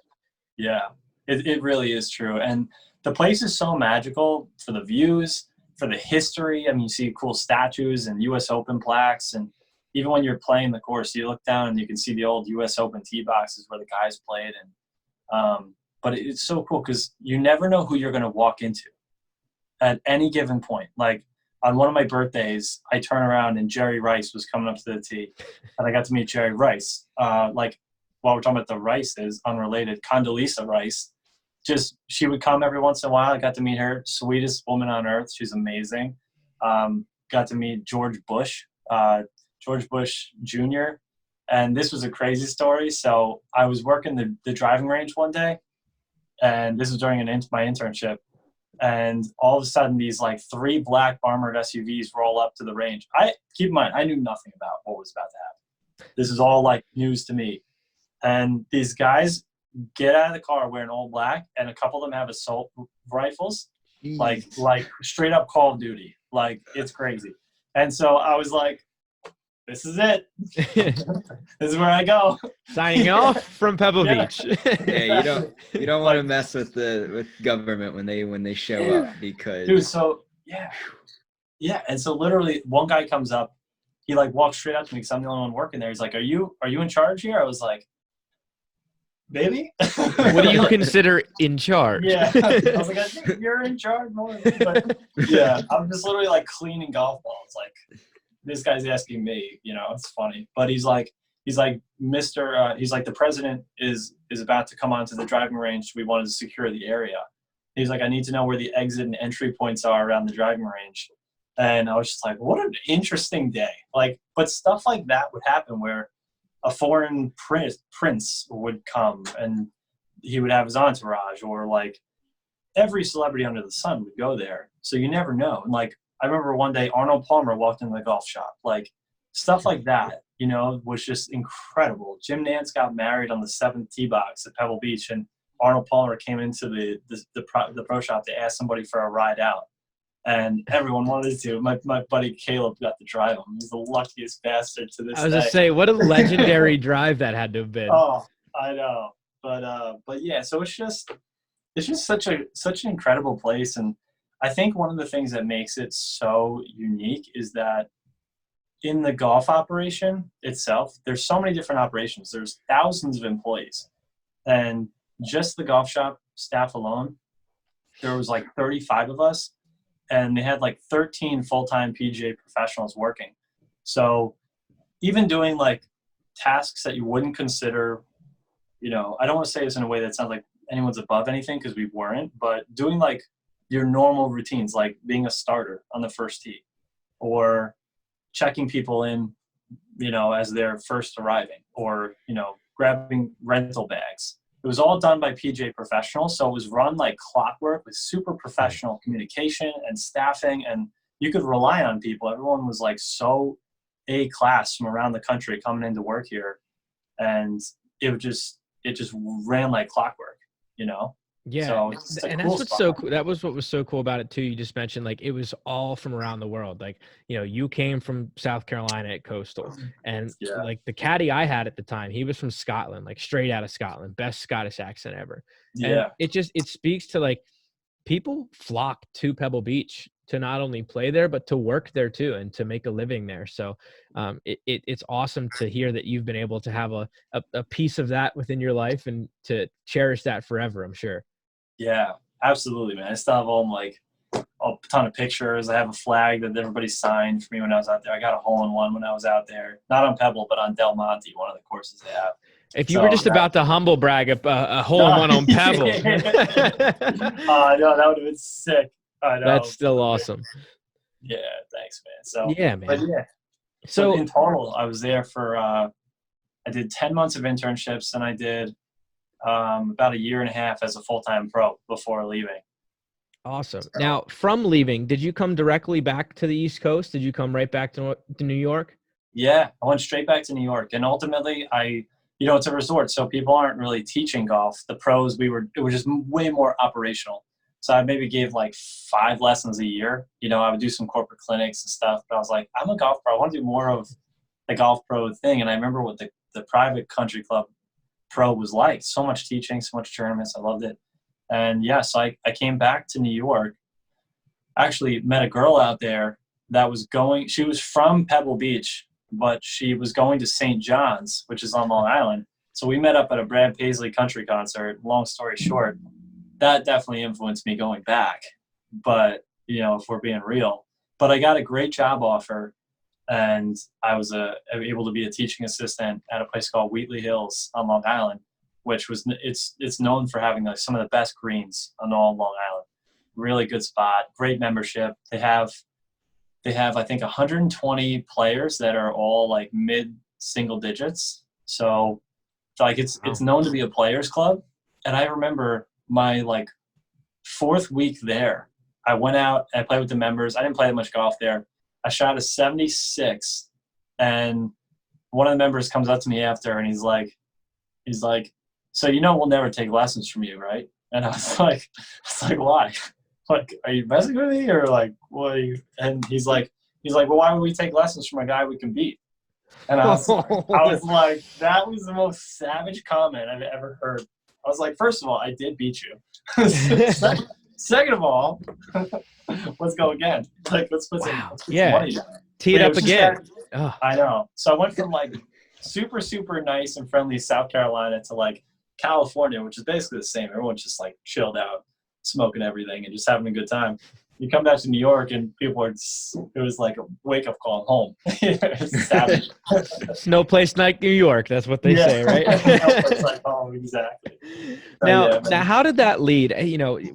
Yeah, it really is true. And the place is so magical for the views, for the history. I mean, you see cool statues and U.S. Open plaques. And even when you're playing the course, you look down and you can see the old U.S. Open tee boxes where the guys played. And but it's so cool because you never know who you're going to walk into at any given point. Like, on one of my birthdays, I turn around and Jerry Rice was coming up to the tee, and I got to meet Jerry Rice. Like, while we're talking about the Rices, unrelated, Condoleezza Rice, she would come every once in a while. I got to meet her, sweetest woman on earth. She's amazing. Got to meet George Bush Jr., and this was a crazy story. So I was working the driving range one day, and this was during my internship. And all of a sudden, these like 3 black armored SUVs roll up to the range. Keep in mind, I knew nothing about what was about to happen. This is all like news to me. And these guys get out of the car wearing all black, and a couple of them have assault rifles, like straight up Call of Duty. Like, it's crazy. And so I was like, this is it. This is where I go. Signing off from Pebble Beach. Yeah, you don't want to mess with government when they show up because. Dude, so yeah, and so literally one guy comes up, he like walks straight up to me because I'm the only one working there. He's like, "Are you in charge here?" I was like, "Maybe." What do you consider in charge? Yeah, I was like, "I think you're in charge more." But yeah, I'm just literally like cleaning golf balls, like. This guy's asking me, it's funny, but he's like, Mr. He's like, the president is about to come onto the driving range. We wanted to secure the area. He's like, I need to know where the exit and entry points are around the driving range. And I was just like, what an interesting day. Like, but stuff like that would happen where a foreign prince would come and he would have his entourage, or like every celebrity under the sun would go there. So you never know. And like, I remember one day Arnold Palmer walked into the golf shop. Like, stuff like that, was just incredible. Jim Nantz got married on the 7th tee box at Pebble Beach, and Arnold Palmer came into the pro shop to ask somebody for a ride out. And everyone wanted to. My buddy Caleb got to drive him. He's the luckiest bastard to this day. I was going to say, what a legendary drive that had to have been. Oh, I know. But yeah, so it's just such an incredible place. And I think one of the things that makes it so unique is that in the golf operation itself, there's so many different operations. There's thousands of employees. And just the golf shop staff alone, there was like 35 of us. And they had like 13 full-time PGA professionals working. So even doing like tasks that you wouldn't consider, I don't want to say this in a way that sounds like anyone's above anything, because we weren't, but doing like your normal routines, like being a starter on the first tee, or checking people in, as they're first arriving, or, grabbing rental bags. It was all done by PGA professionals. So it was run like clockwork with super professional communication and staffing, and you could rely on people. Everyone was like so A-class from around the country coming into work here. And it just ran like clockwork, Yeah, So it's a and cool that's what's spot. so cool. That was what was so cool about it too. You just mentioned like it was all from around the world. Like, you came from South Carolina at Coastal, and Yeah. like the caddy I had at the time, he was from Scotland, like straight out of Scotland, best Scottish accent ever. And Yeah. it speaks to like people flock to Pebble Beach to not only play there but to work there too and to make a living there. So it's awesome to hear that you've been able to have a piece of that within your life and to cherish that forever, I'm sure. Yeah, absolutely, man. I still have all like a ton of pictures. I have a flag that everybody signed for me when I was out there. I got a hole-in-one when I was out there, not on Pebble, but on Del Monte, one of the courses they have. If you were So just about to humble brag a hole in no, one on Pebble, no, that would have been sick. I that's know. still awesome. Yeah, thanks, man. So, Yeah, but man. yeah. So So in total, I was there for I did 10 months of internships, and I did about a year and a half as a full-time pro before leaving. awesome. Now, from leaving, did you come directly back to the East Coast? Did you come right back to New York? Yeah, I went straight back to New York, and ultimately, it's a resort, so people aren't really teaching golf. The pros, it was just way more operational. So I maybe gave like 5 lessons a year. I would do some corporate clinics and stuff, but I was like, I'm a golf pro. I want to do more of the golf pro thing. And I remember what the private country club pro was like. So much teaching, so much tournaments. I loved it. And yeah, so I came back to New York. Actually met a girl out there that she was from Pebble Beach, but she was going to St. John's, which is on Long Island. So we met up at a Brad Paisley country concert. Long story short, that definitely influenced me going back. But, if we're being real. But I got a great job offer, and I was able to be a teaching assistant at a place called Wheatley Hills on Long Island, which it's known for having like some of the best greens on all Long Island. Really good spot, great membership. They have I think 120 players that are all like mid single digits. So like it's known to be a players club. And I remember my like 4th week there, I went out and I played with the members. I didn't play that much golf there. I shot a 76, and one of the members comes up to me after, and he's like, so we'll never take lessons from you, right? And I was like, why? Like, are you messing with me, or like, what are you? And he's like, well, why would we take lessons from a guy we can beat? And I was like, that was the most savage comment I've ever heard. I was like, first of all, I did beat you. Second of all, let's go again. Like, let's put some money down. Tee it up again. I know. So I went from like super, super nice and friendly South Carolina to like California, which is basically the same. Everyone's just like chilled out, smoking everything and just having a good time. You come back to New York and it was like a wake-up call home. It's savage. It's no place like New York. That's what they say, right? No place like home, exactly. Now, how did that lead?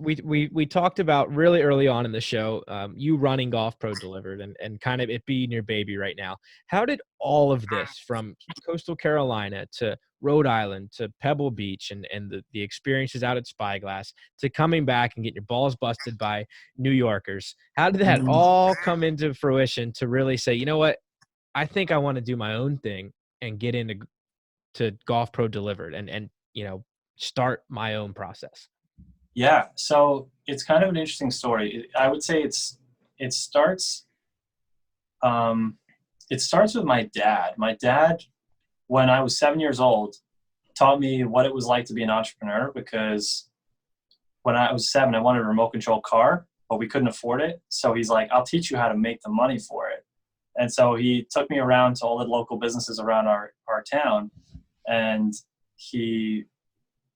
We talked about really early on in the show, you running Golf Pro Delivered and kind of it being your baby right now. How did all of this from Coastal Carolina to Rhode Island to Pebble Beach and the experiences out at Spyglass to coming back and getting your balls busted by New Yorkers, how did that all come into fruition to really say, you know what, I think I want to do my own thing and get into Golf Pro Delivered and start my own process? Yeah, so it's kind of an interesting story. I would say it starts with my dad. My dad, when I was 7 years old, taught me what it was like to be an entrepreneur, because when I was 7, I wanted a remote control car, but we couldn't afford it. So he's like, I'll teach you how to make the money for it. And so he took me around to all the local businesses around our town, and he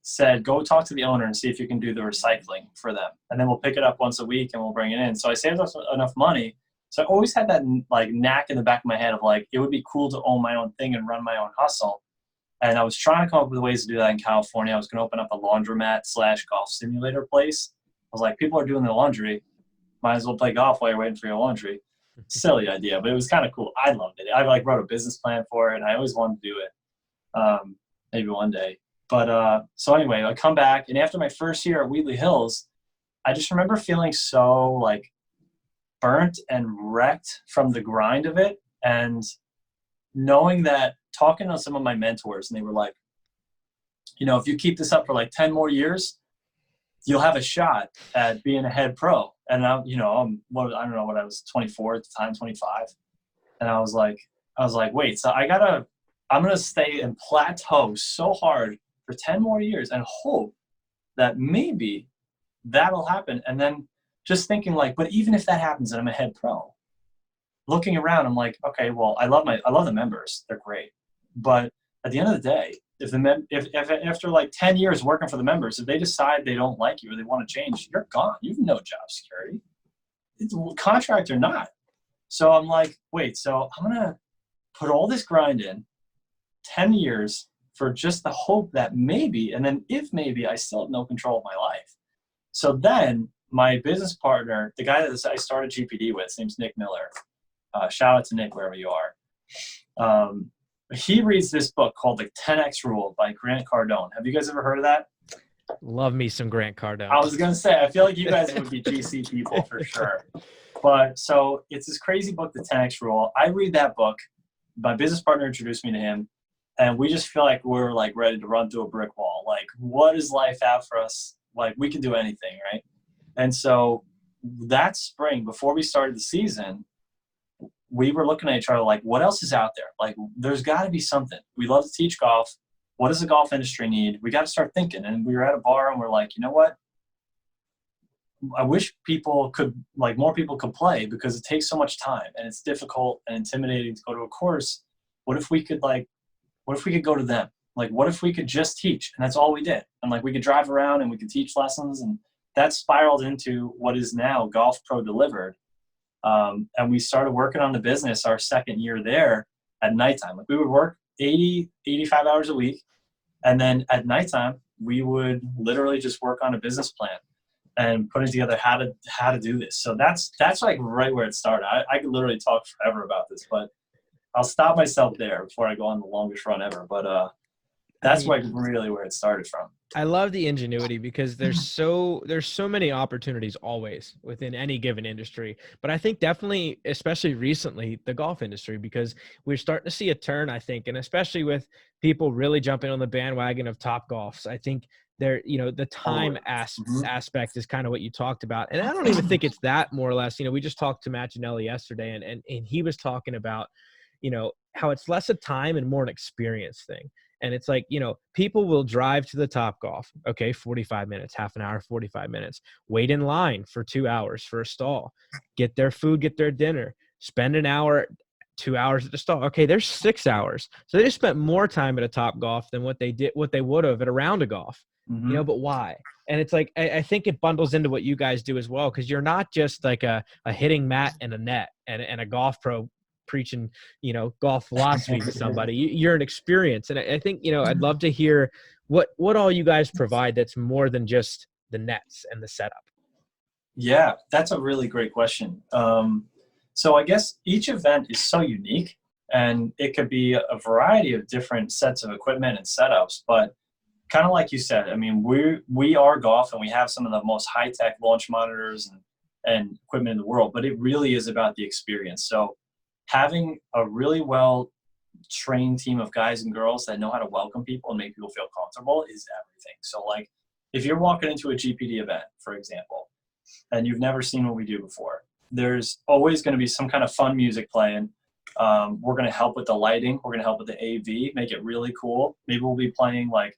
said, go talk to the owner and see if you can do the recycling for them. And then we'll pick it up once a week and we'll bring it in. So I saved up enough money. So I always had that like knack in the back of my head of like, it would be cool to own my own thing and run my own hustle. And I was trying to come up with ways to do that in California. I was going to open up a laundromat / golf simulator place. I was like, people are doing their laundry. Might as well play golf while you're waiting for your laundry. Silly idea, but it was kind of cool. I loved it. I like wrote a business plan for it, and I always wanted to do it. Maybe one day. But so anyway, I come back, and after my first year at Wheatley Hills, I just remember feeling so like burnt and wrecked from the grind of it, and knowing that, talking to some of my mentors, and they were like, if you keep this up for like 10 more years, you'll have a shot at being a head pro. And I don't know what I was, 24 at the time, 25. And I was like, wait, so I'm going to stay and plateau so hard for 10 more years and hope that maybe that'll happen. And then just thinking like, but even if that happens and I'm a head pro, looking around, I'm like, okay, well, I love the members. They're great. But at the end of the day, if after like 10 years working for the members, if they decide they don't like you or they want to change, you're gone. You have no job security, contract or not. So I'm like, wait, so I'm going to put all this grind in 10 years for just the hope that maybe, and then if maybe, I still have no control of my life. So then my business partner, the guy that I started GPD with, his name's Nick Miller. Shout out to Nick wherever you are. He reads this book called The 10X Rule by Grant Cardone. Have you guys ever heard of that? Love me some Grant Cardone. I was going to say, I feel like you guys would be GC people for sure. But so it's this crazy book, The 10X Rule. I read that book. My business partner introduced me to him. And we just feel like we're like ready to run through a brick wall. Like, what is life out for us? Like, we can do anything, right? And so that spring, before we started the season, we were looking at each other like, what else is out there? Like, there's got to be something. We love to teach golf. What does the golf industry need? We got to start thinking. And we were at a bar and we're like, you know what? I wish people could, like, more people could play because it takes so much time and it's difficult and intimidating to go to a course. What if we could go to them? Like, what if we could just teach? And that's all we did. And like, we could drive around and we could teach lessons, and that spiraled into what is now Golf Pro Delivered. And we started working on the business our second year there at nighttime. Like, we would work 80, 85 hours a week. And then at nighttime, we would literally just work on a business plan and putting together how to do this. So that's like right where it started. I could literally talk forever about this, but I'll stop myself there before I go on the longest run ever. But that's like really where it started from. I love the ingenuity because there's so many opportunities always within any given industry. But I think definitely, especially recently, the golf industry, because we're starting to see a turn, I think, and especially with people really jumping on the bandwagon of Top Golfs. I think the time aspect is kind of what you talked about. And I don't even think it's that, more or less. We just talked to Matt Gianelli yesterday and he was talking about, how it's less a time and more an experience thing. And it's like, people will drive to the Top Golf, okay, 45 minutes, half an hour, 45 minutes, wait in line for 2 hours for a stall, get their food, get their dinner, spend an hour, 2 hours at the stall. Okay, there's 6 hours. So they just spent more time at a Top Golf than what they would have at a round of golf, but why? And it's like, I think it bundles into what you guys do as well, because you're not just like a hitting mat and a net and a golf pro preaching, golf philosophy to somebody. You're an experience. And I think, I'd love to hear what all you guys provide that's more than just the nets and the setup. Yeah, that's a really great question. So I guess each event is so unique, and it could be a variety of different sets of equipment and setups, but kind of like you said, I mean, we are golf and we have some of the most high-tech launch monitors and equipment in the world, but it really is about the experience. So having a really well-trained team of guys and girls that know how to welcome people and make people feel comfortable is everything. So like, if you're walking into a GPD event, for example, and you've never seen what we do before, there's always going to be some kind of fun music playing. We're going to help with the lighting. We're going to help with the AV, make it really cool. Maybe we'll be playing like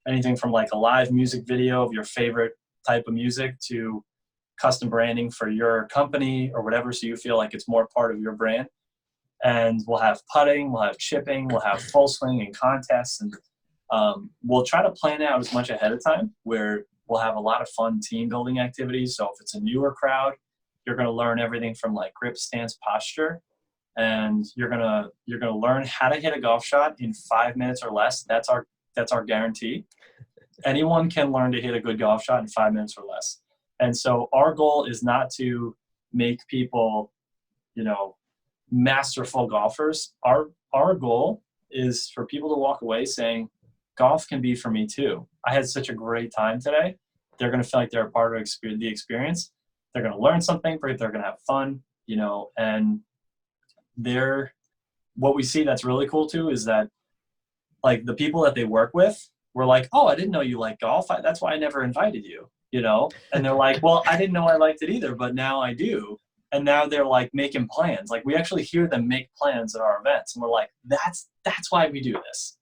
anything from like a live music video of your favorite type of music to custom branding for your company or whatever, so you feel like it's more part of your brand. And we'll have putting, we'll have chipping, we'll have full swing and contests. And we'll try to plan out as much ahead of time where we'll have a lot of fun team building activities. So if it's a newer crowd, you're going to learn everything from like grip, stance, posture. And you're going to learn how to hit a golf shot in 5 minutes or less. That's our guarantee. Anyone can learn to hit a good golf shot in 5 minutes or less. And so our goal is not to make people, masterful golfers. Our goal is for people to walk away saying, golf can be for me too. I had such a great time today. They're going to feel like they're a part of the experience. They're going to learn something, they're going to have fun, and what we see that's really cool too is that like the people that they work with were like, oh, I didn't know you like golf. That's why I never invited you. And they're like, well, I didn't know I liked it either, but now I do. And now they're like making plans. Like we actually hear them make plans at our events, and we're like, that's why we do this.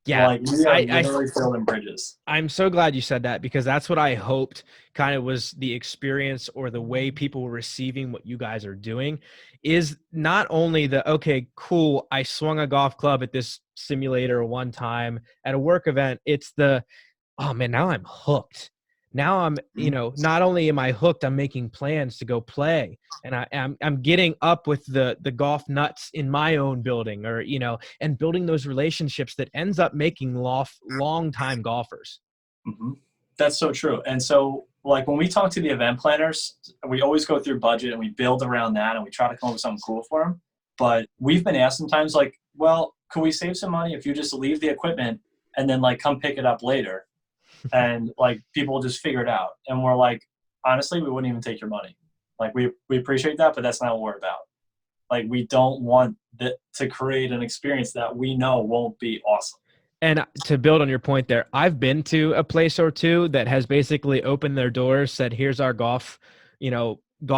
Yeah, Like we are literally building bridges. I'm so glad you said that, because that's what I hoped kind of was the experience, or the way people were receiving what you guys are doing, is not only the, okay, cool, I swung a golf club at this simulator one time at a work event. It's the, oh man, now I'm hooked. Now I'm, not only am I hooked, I'm making plans to go play, and I'm getting up with the golf nuts in my own building, or and building those relationships that ends up making long time golfers. Mm-hmm. That's so true. And so, like when we talk to the event planners, we always go through budget and we build around that, and we try to come up with something cool for them. But we've been asked sometimes, like, well, can we save some money if you just leave the equipment and then like come pick it up later? And like people just figure it out, and we're like, honestly, we wouldn't even take your money. Like we appreciate that, but that's not what we're about. Like we don't want to create an experience that we know won't be awesome. And to build on your point there, I've been to a place or two that has basically opened their doors, said, here's our golf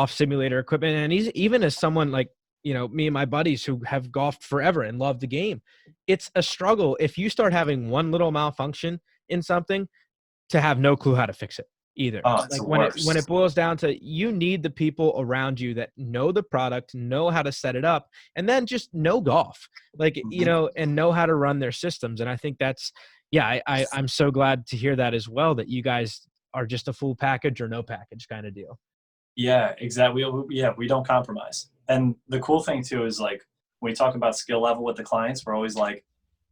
simulator equipment. And even as someone like, me and my buddies who have golfed forever and love the game, it's a struggle if you start having one little malfunction in something to have no clue how to fix it either. Like when it boils down to, you need the people around you that know the product, know how to set it up, and then just know golf, and know how to run their systems. And I think that's, I'm so glad to hear that as well, that you guys are just a full package or no package kind of deal. Yeah, exactly. We don't compromise. And the cool thing too is, like, when we talk about skill level with the clients, we're always like,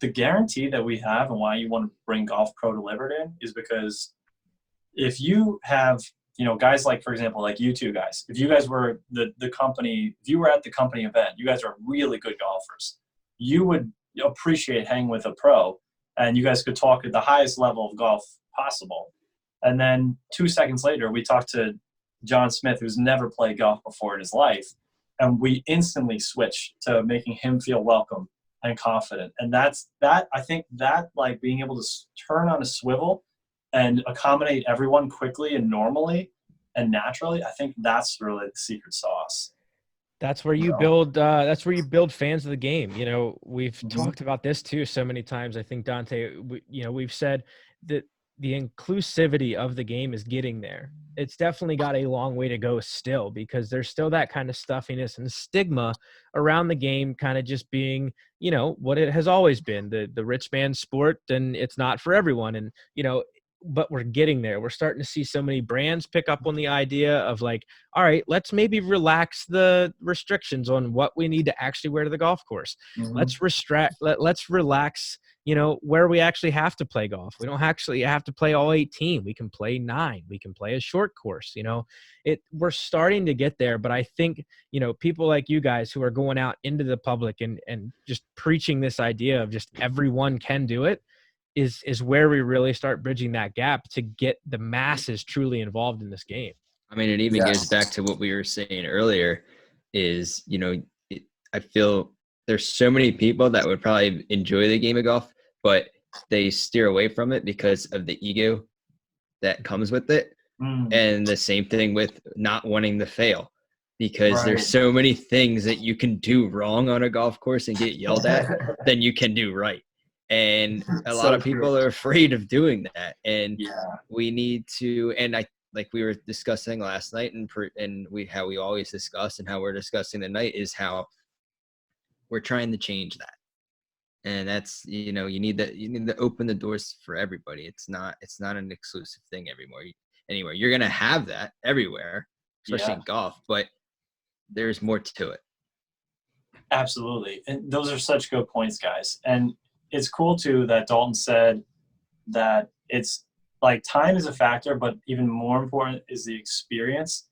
the guarantee that we have and why you want to bring Golf Pro Delivered in is because if you have, guys like, for example, like you two guys, if you guys were the company, if you were at the company event, you guys are really good golfers. You would appreciate hanging with a pro, and you guys could talk at the highest level of golf possible. And then 2 seconds later, we talked to John Smith, who's never played golf before in his life, and we instantly switch to making him feel welcome and confident. And I think that like being able to turn on a swivel and accommodate everyone quickly and normally and naturally, I think that's really the secret sauce. That's where you build. That's where you build fans of the game. We've talked about this too so many times. I think, Dante, we've said that the inclusivity of the game is getting there. It's definitely got a long way to go still, because there's still that kind of stuffiness and stigma around the game, kind of just being, what it has always been, the rich man's sport, and it's not for everyone. And, but we're getting there. We're starting to see so many brands pick up on the idea of like, all right, let's maybe relax the restrictions on what we need to actually wear to the golf course. Mm-hmm. Let's relax, where we actually have to play golf. We don't actually have to play all 18. We can play 9. We can play a short course. We're starting to get there, but I think, people like you guys who are going out into the public and just preaching this idea of just everyone can do it is where we really start bridging that gap to get the masses truly involved in this game. I mean, it even goes back to what we were saying earlier is, I feel there's so many people that would probably enjoy the game of golf, but they steer away from it because of the ego that comes with it. And the same thing with not wanting to fail, because there's so many things that you can do wrong on a golf course and get yelled at than you can do right. And a lot of people are afraid of doing that. And we need to, and like we were discussing last night, and how we always discuss, and how we're discussing tonight, is how we're trying to change that. And that's, you need to open the doors for everybody. It's not an exclusive thing anywhere. You're going to have that everywhere, especially in golf, but there's more to it. Absolutely. And those are such good points, guys. And it's cool too that Dalton said that it's like time is a factor, but even more important is the experience.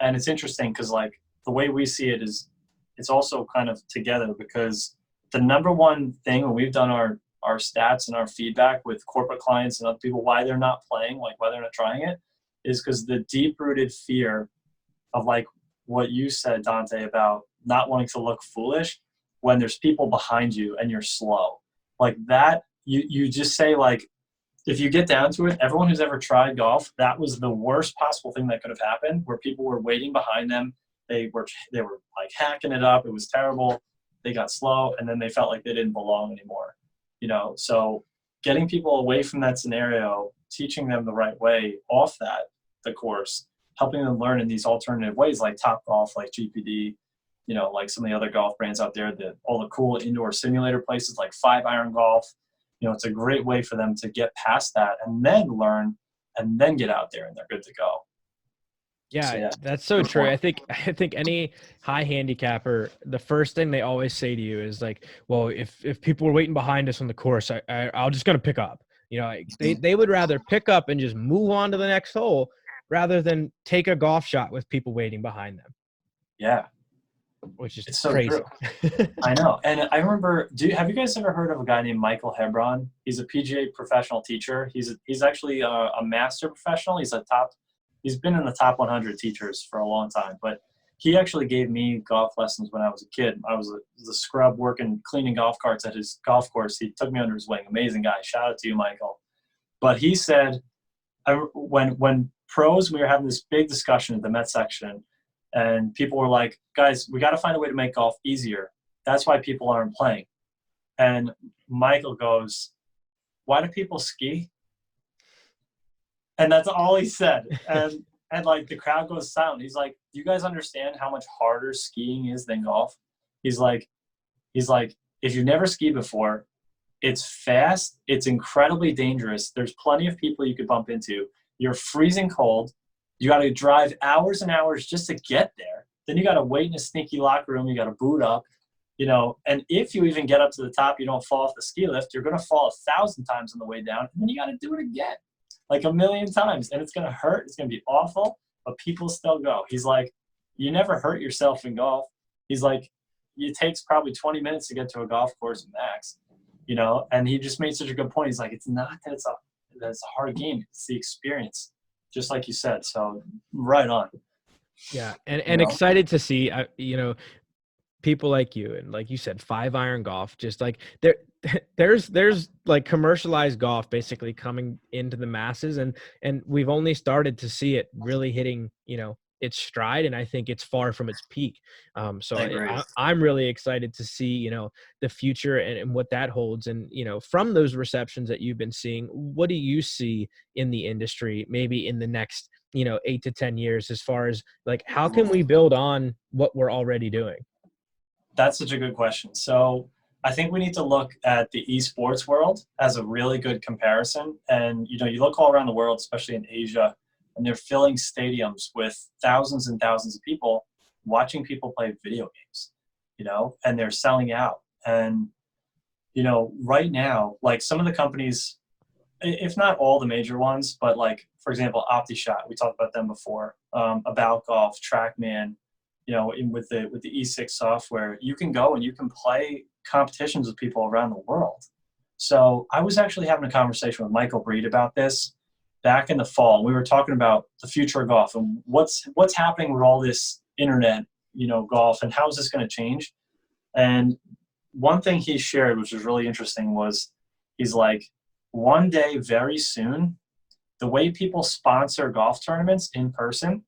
And it's interesting because like the way we see it is it's also kind of together, because the number one thing when we've done our stats and our feedback with corporate clients and other people, why they're not playing, like why they're not trying it, is because the deep rooted fear of like what you said, Dante, about not wanting to look foolish when there's people behind you and you're slow. Like that, you just say like, if you get down to it, everyone who's ever tried golf, that was the worst possible thing that could have happened, where people were waiting behind them. They were like hacking it up. It was terrible. They got slow, and then they felt like they didn't belong anymore. So getting people away from that scenario, teaching them the right way off the course, helping them learn in these alternative ways like Top Golf, like GPD, like some of the other golf brands out there, all the cool indoor simulator places like 5-iron golf. It's a great way for them to get past that and then learn and then get out there and they're good to go. Yeah, that's so true. I think any high handicapper, the first thing they always say to you is like, well, if people are waiting behind us on the course, I'll just going to pick up. They would rather pick up and just move on to the next hole rather than take a golf shot with people waiting behind them. Yeah. Which is it's so crazy. True. I know. And I remember, have you guys ever heard of a guy named Michael Hebron? He's a PGA professional teacher. He's actually a master professional. He's been in the top 100 teachers for a long time, but he actually gave me golf lessons when I was a kid. I was a scrub cleaning golf carts at his golf course. He took me under his wing. Amazing guy. Shout out to you, Michael. But he said, when pros, we were having this big discussion at the Met section, and people were like, guys, we got to find a way to make golf easier. That's why people aren't playing. And Michael goes, why do people ski? And that's all he said. And like the crowd goes silent. He's like, do you guys understand how much harder skiing is than golf? He's like, if you've never skied before, it's fast. It's incredibly dangerous. There's plenty of people you could bump into. You're freezing cold. You got to drive hours and hours just to get there. Then you got to wait in a sneaky locker room. You got to boot up, and if you even get up to the top, you don't fall off the ski lift. You're going to fall 1,000 times on the way down. And then you got to do it again, like 1,000,000 times. And it's going to hurt. It's going to be awful, but people still go. He's like, you never hurt yourself in golf. He's like, it takes probably 20 minutes to get to a golf course max, and he just made such a good point. He's like, it's not that it's a hard game. It's the experience, just like you said. So right on. Yeah. And excited to see, people like you, and like you said, 5-iron golf, just like there's like commercialized golf basically coming into the masses, and we've only started to see it really hitting, its stride, and I think it's far from its peak. So I'm really excited to see, the future and what that holds. And, from those receptions that you've been seeing, what do you see in the industry, maybe in the next, 8 to 10 years, as far as like, how can we build on what we're already doing? That's such a good question. So I think we need to look at the esports world as a really good comparison. And, you look all around the world, especially in Asia, and they're filling stadiums with thousands and thousands of people watching people play video games, and they're selling out. And, right now, like some of the companies, if not all the major ones, but like, for example, OptiShot, we talked about them before, About Golf, TrackMan, with the E6 software, you can go and you can play competitions with people around the world. So I was actually having a conversation with Michael Breed about this back in the fall. We were talking about the future of golf and what's happening with all this internet, golf, and how is this going to change? And one thing he shared, which was really interesting, was he's like, one day, very soon, the way people sponsor golf tournaments in person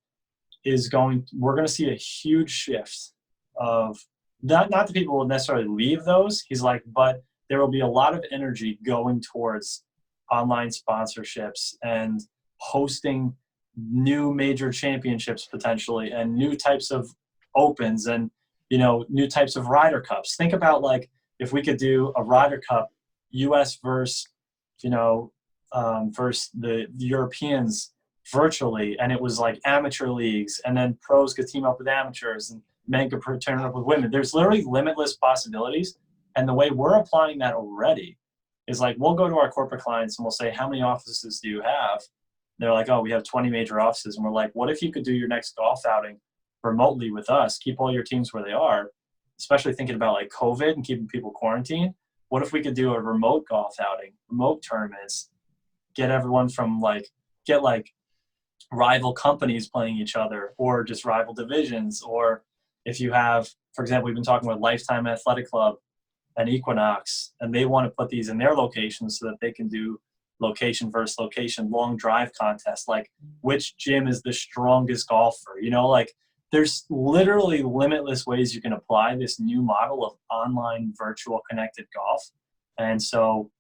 we're going to see a huge shift of not that people will necessarily leave those. He's like, but there will be a lot of energy going towards online sponsorships and hosting new major championships potentially, and new types of opens, and new types of Ryder Cups. Think about like if we could do a Ryder Cup US versus versus the Europeans virtually, and it was like amateur leagues, and then pros could team up with amateurs, and men could turn up with women. There's literally limitless possibilities. And the way we're applying that already is like, we'll go to our corporate clients and we'll say, how many offices do you have? They're like, oh, we have 20 major offices. And we're like, what if you could do your next golf outing remotely with us? Keep all your teams where they are, especially thinking about like COVID and keeping people quarantined. What if we could do a remote golf outing, remote tournaments, get everyone from get rival companies playing each other, or just rival divisions? Or if you have, for example, we've been talking with Lifetime Athletic Club and Equinox, and they want to put these in their locations so that they can do location versus location, long drive contest, like which gym is the strongest golfer, you know, like there's literally limitless ways you can apply this new model of online virtual connected golf. And so,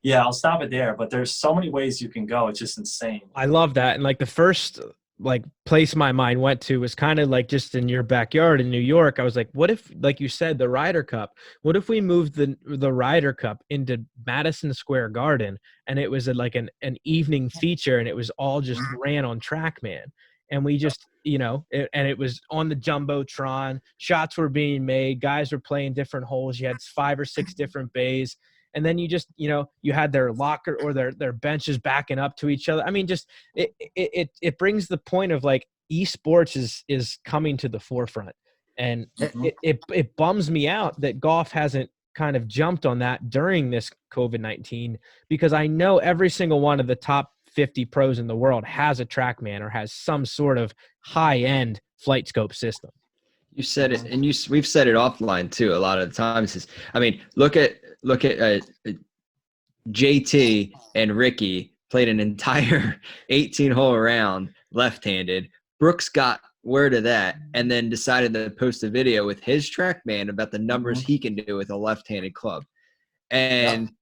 yeah, I'll stop it there, but there's so many ways you can go. It's just insane. I love that. And like the first like place my mind went to was kind of like just in your backyard in New York. I was like, what if, like you said, the Ryder Cup, what if we moved the Ryder Cup into Madison Square Garden, and it was like an evening feature, and it was all just ran on TrackMan, and we just, you know, and it was on the Jumbotron, shots were being made, guys were playing different holes, you had 5 or 6 different bays. And then you just, you know, you had their locker or their benches backing up to each other. I mean, just it brings the point of like esports is coming to the forefront, and it bums me out that golf hasn't kind of jumped on that during this COVID-19, because I know every single one of the top 50 pros in the world has a TrackMan or has some sort of high-end flight scope system. You said it, and we've said it offline too. A lot of the times is, I mean, look at JT and Ricky played an entire 18-hole round left-handed. Brooks got word of that and then decided to post a video with his TrackMan about the numbers he can do with a left-handed club. And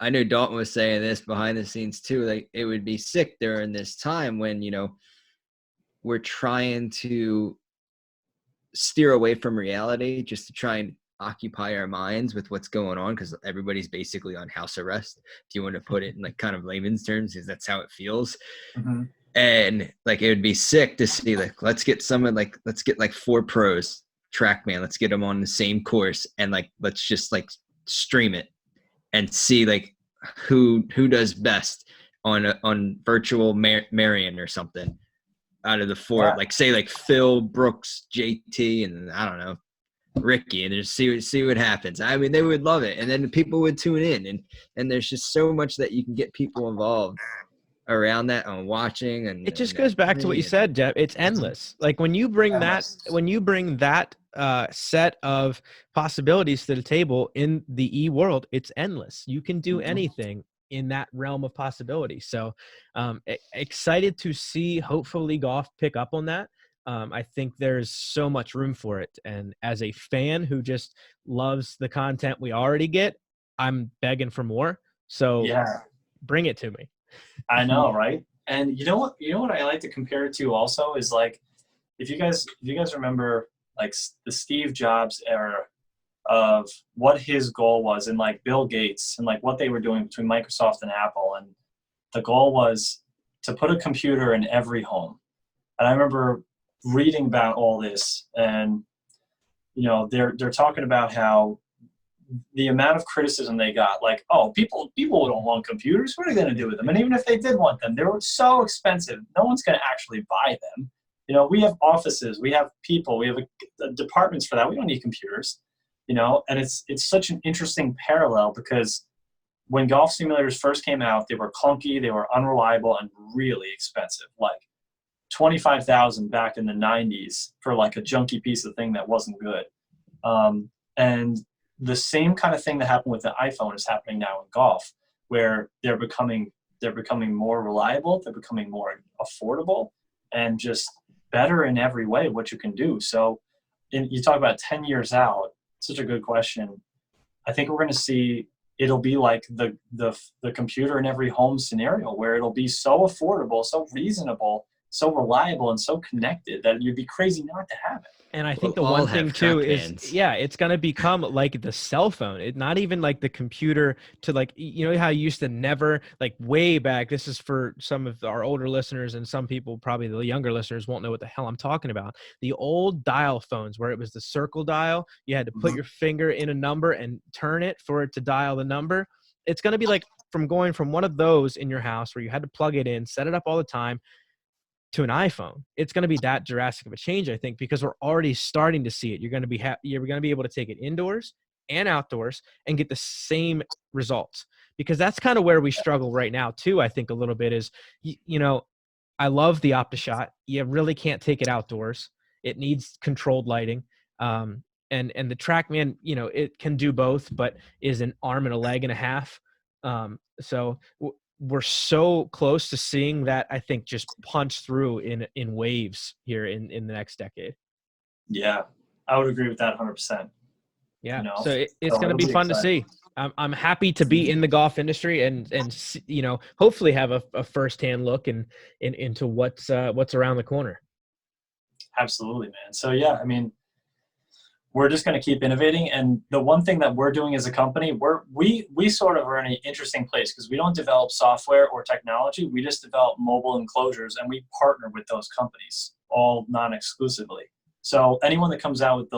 I know Dalton was saying this behind the scenes too, like it would be sick during this time when, you know, we're trying to steer away from reality just to try and occupy our minds with what's going on, because everybody's basically on house arrest, if you want to put it in like kind of layman's terms, because that's how it feels. And like it would be sick to see like let's get 4 pros TrackMan, let's get them on the same course, and like let's just like stream it and see like who does best on virtual Marion or something out of the 4, like say like Phil, Brooks, JT, and I don't know, Ricky, and just see what happens. I mean, they would love it, and then people would tune in, and there's just so much that you can get people involved around that on watching, and it just goes back to what you said, Jeff. It's endless. Like when you bring that set of possibilities to the table in the world, it's endless. You can do anything in that realm of possibility. So excited to see hopefully golf pick up on that. I think there's so much room for it. And as a fan who just loves the content we already get, I'm begging for more. So bring it to me. I know, right? And you know what I like to compare it to also is like, if you guys remember like the Steve Jobs era of what his goal was, and like Bill Gates and like what they were doing between Microsoft and Apple, and the goal was to put a computer in every home. And I remember reading about all this, and you know, they're talking about how the amount of criticism they got, like, oh, people don't want computers, what are they going to do with them? And even if they did want them, they were so expensive, no one's going to actually buy them. You know, we have offices, we have people, we have departments for that, we don't need computers. You know, and it's such an interesting parallel, because when golf simulators first came out, they were clunky, they were unreliable, and really expensive. Like $25,000 back in the 90s for like a junky piece of thing that wasn't good. And the same kind of thing that happened with the iPhone is happening now in golf, where they're becoming more reliable, they're becoming more affordable, and just better in every way what you can do. So you talk about 10 years out. Such a good question. I think we're going to see it'll be like the computer in every home scenario, where it'll be so affordable, so reasonable, so reliable, and so connected that you'd be crazy not to have it. And I think the one thing too is, it's going to become like the cell phone. It's not even like the computer to like, you know how you used to never, like way back, this is for some of our older listeners, and some people, probably the younger listeners, won't know what the hell I'm talking about. The old dial phones where it was the circle dial, you had to put your finger in a number and turn it for it to dial the number. It's going to be like from going from one of those in your house where you had to plug it in, set it up all the time, to an iPhone. It's going to be that drastic of a change, I think, because we're already starting to see it. You're going to be you're going to be able to take it indoors and outdoors and get the same results, because that's kind of where we struggle right now too. I think a little bit is, you know, I love the OptiShot. You really can't take it outdoors. It needs controlled lighting. And the TrackMan, you know, it can do both, but is an arm and a leg and a half. So we're so close to seeing that, I think, just punch through in waves here in the next decade. Yeah, I would agree with that 100%. Yeah. You know, So it's so going to it'll be fun exciting. to see. I'm happy to be in the golf industry and you know, hopefully have a firsthand look into what's around the corner. Absolutely, man. So yeah, I mean, we're just going to keep innovating. And the one thing that we're doing as a company, we sort of are in an interesting place because we don't develop software or technology. We just develop mobile enclosures, and we partner with those companies, all non-exclusively. So anyone that comes out with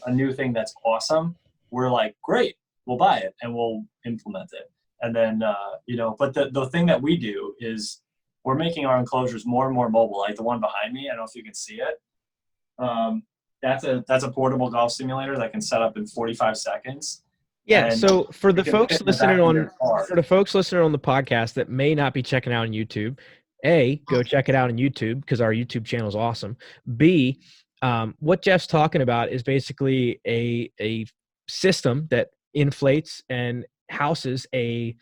a new thing that's awesome, we're like, great, we'll buy it and we'll implement it. And then, you know, but the thing that we do is we're making our enclosures more and more mobile, like the one behind me. I don't know if you can see it. That's a portable golf simulator that can set up in 45 seconds. Yeah. And So for the you can folks fit in the listening back of on your car. the podcast that may not be checking out on YouTube, go check it out on YouTube because our YouTube channel is awesome. B, what Jeff's talking about is basically a system that inflates and houses a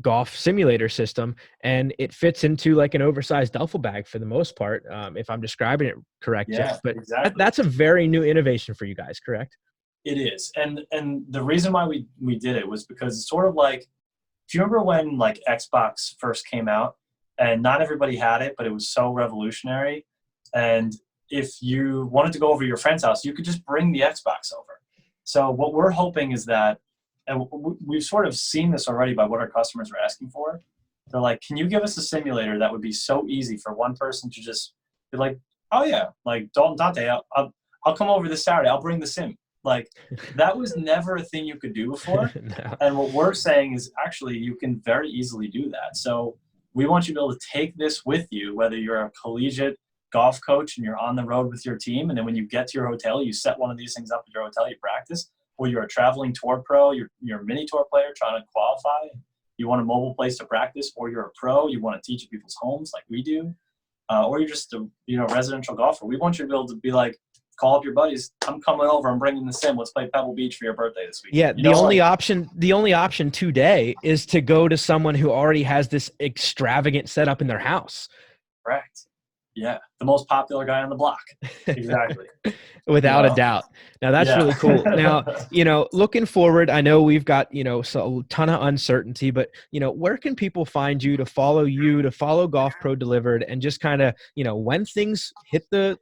golf simulator system, and it fits into like an oversized duffel bag for the most part, if I'm describing it correct, Yeah, Jeff. But exactly. that's a very new innovation for you guys, correct? It is. And the reason why we did it was because it's sort of like, do you remember when like Xbox first came out and not everybody had it, but it was so revolutionary? And if you wanted to go over to your friend's house, you could just bring the Xbox over. So what we're hoping is that, and we've sort of seen this already by what our customers are asking for. They're like, can you give us a simulator that would be so easy for one person to just be like, oh yeah, like Dalton Dante, I'll come over this Saturday. I'll bring the sim. Like that was never a thing you could do before. No. And what we're saying is actually you can very easily do that. So we want you to be able to take this with you, whether you're a collegiate golf coach and you're on the road with your team. And then when you get to your hotel, you set one of these things up at your hotel, you practice, or you're a traveling tour pro, you're a mini tour player trying to qualify. You want a mobile place to practice, or you're a pro, you want to teach at people's homes like we do. Or you're just a residential golfer. We want you to be able to be like, call up your buddies. I'm coming over. I'm bringing the sim. Let's play Pebble Beach for your birthday this week. Yeah, the only option today is to go to someone who already has this extravagant setup in their house. Correct. Yeah, the most popular guy on the block. Exactly. Without a doubt. Now that's really cool. Now, looking forward, I know we've got, so a ton of uncertainty, but, where can people find you, to follow Golf Pro Delivered, and just kind of, when things hit the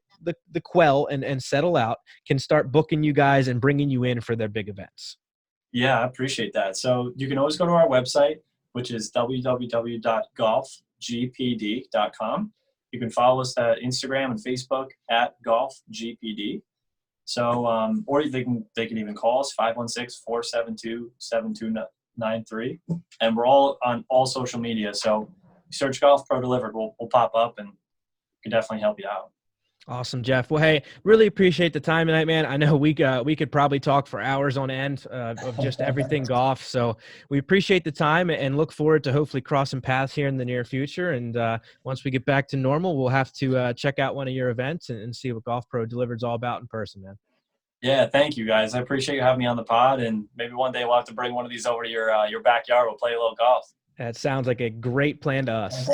quell and settle out, can start booking you guys and bringing you in for their big events? Yeah, I appreciate that. So you can always go to our website, which is www.golfgpd.com. You can follow us at Instagram and Facebook at golfgpd. So, or they can even call us 516-472-7293. And we're all on all social media. So search Golf Pro Delivered, we'll pop up and we can definitely help you out. Awesome, Jeff. Well, hey, really appreciate the time tonight, man. I know we could probably talk for hours on end of just everything golf. So we appreciate the time and look forward to hopefully crossing paths here in the near future. And once we get back to normal, we'll have to check out one of your events and see what Golf Pro Delivered is all about in person, man. Yeah, thank you, guys. I appreciate you having me on the pod. And maybe one day we'll have to bring one of these over to your backyard. We'll play a little golf. That sounds like a great plan to us.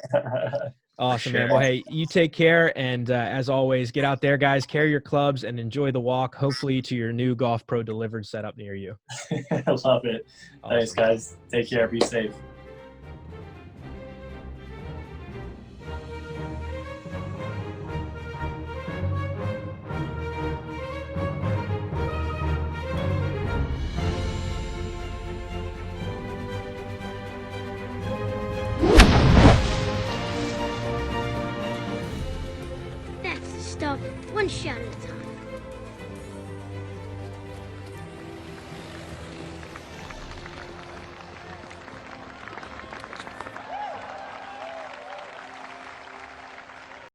Awesome, man. Well, hey, you take care. And as always, get out there, guys, carry your clubs and enjoy the walk, hopefully to your new Golf Pro Delivered setup near you. I love it. Awesome. Thanks, guys. Take care. Be safe. One shot at a time.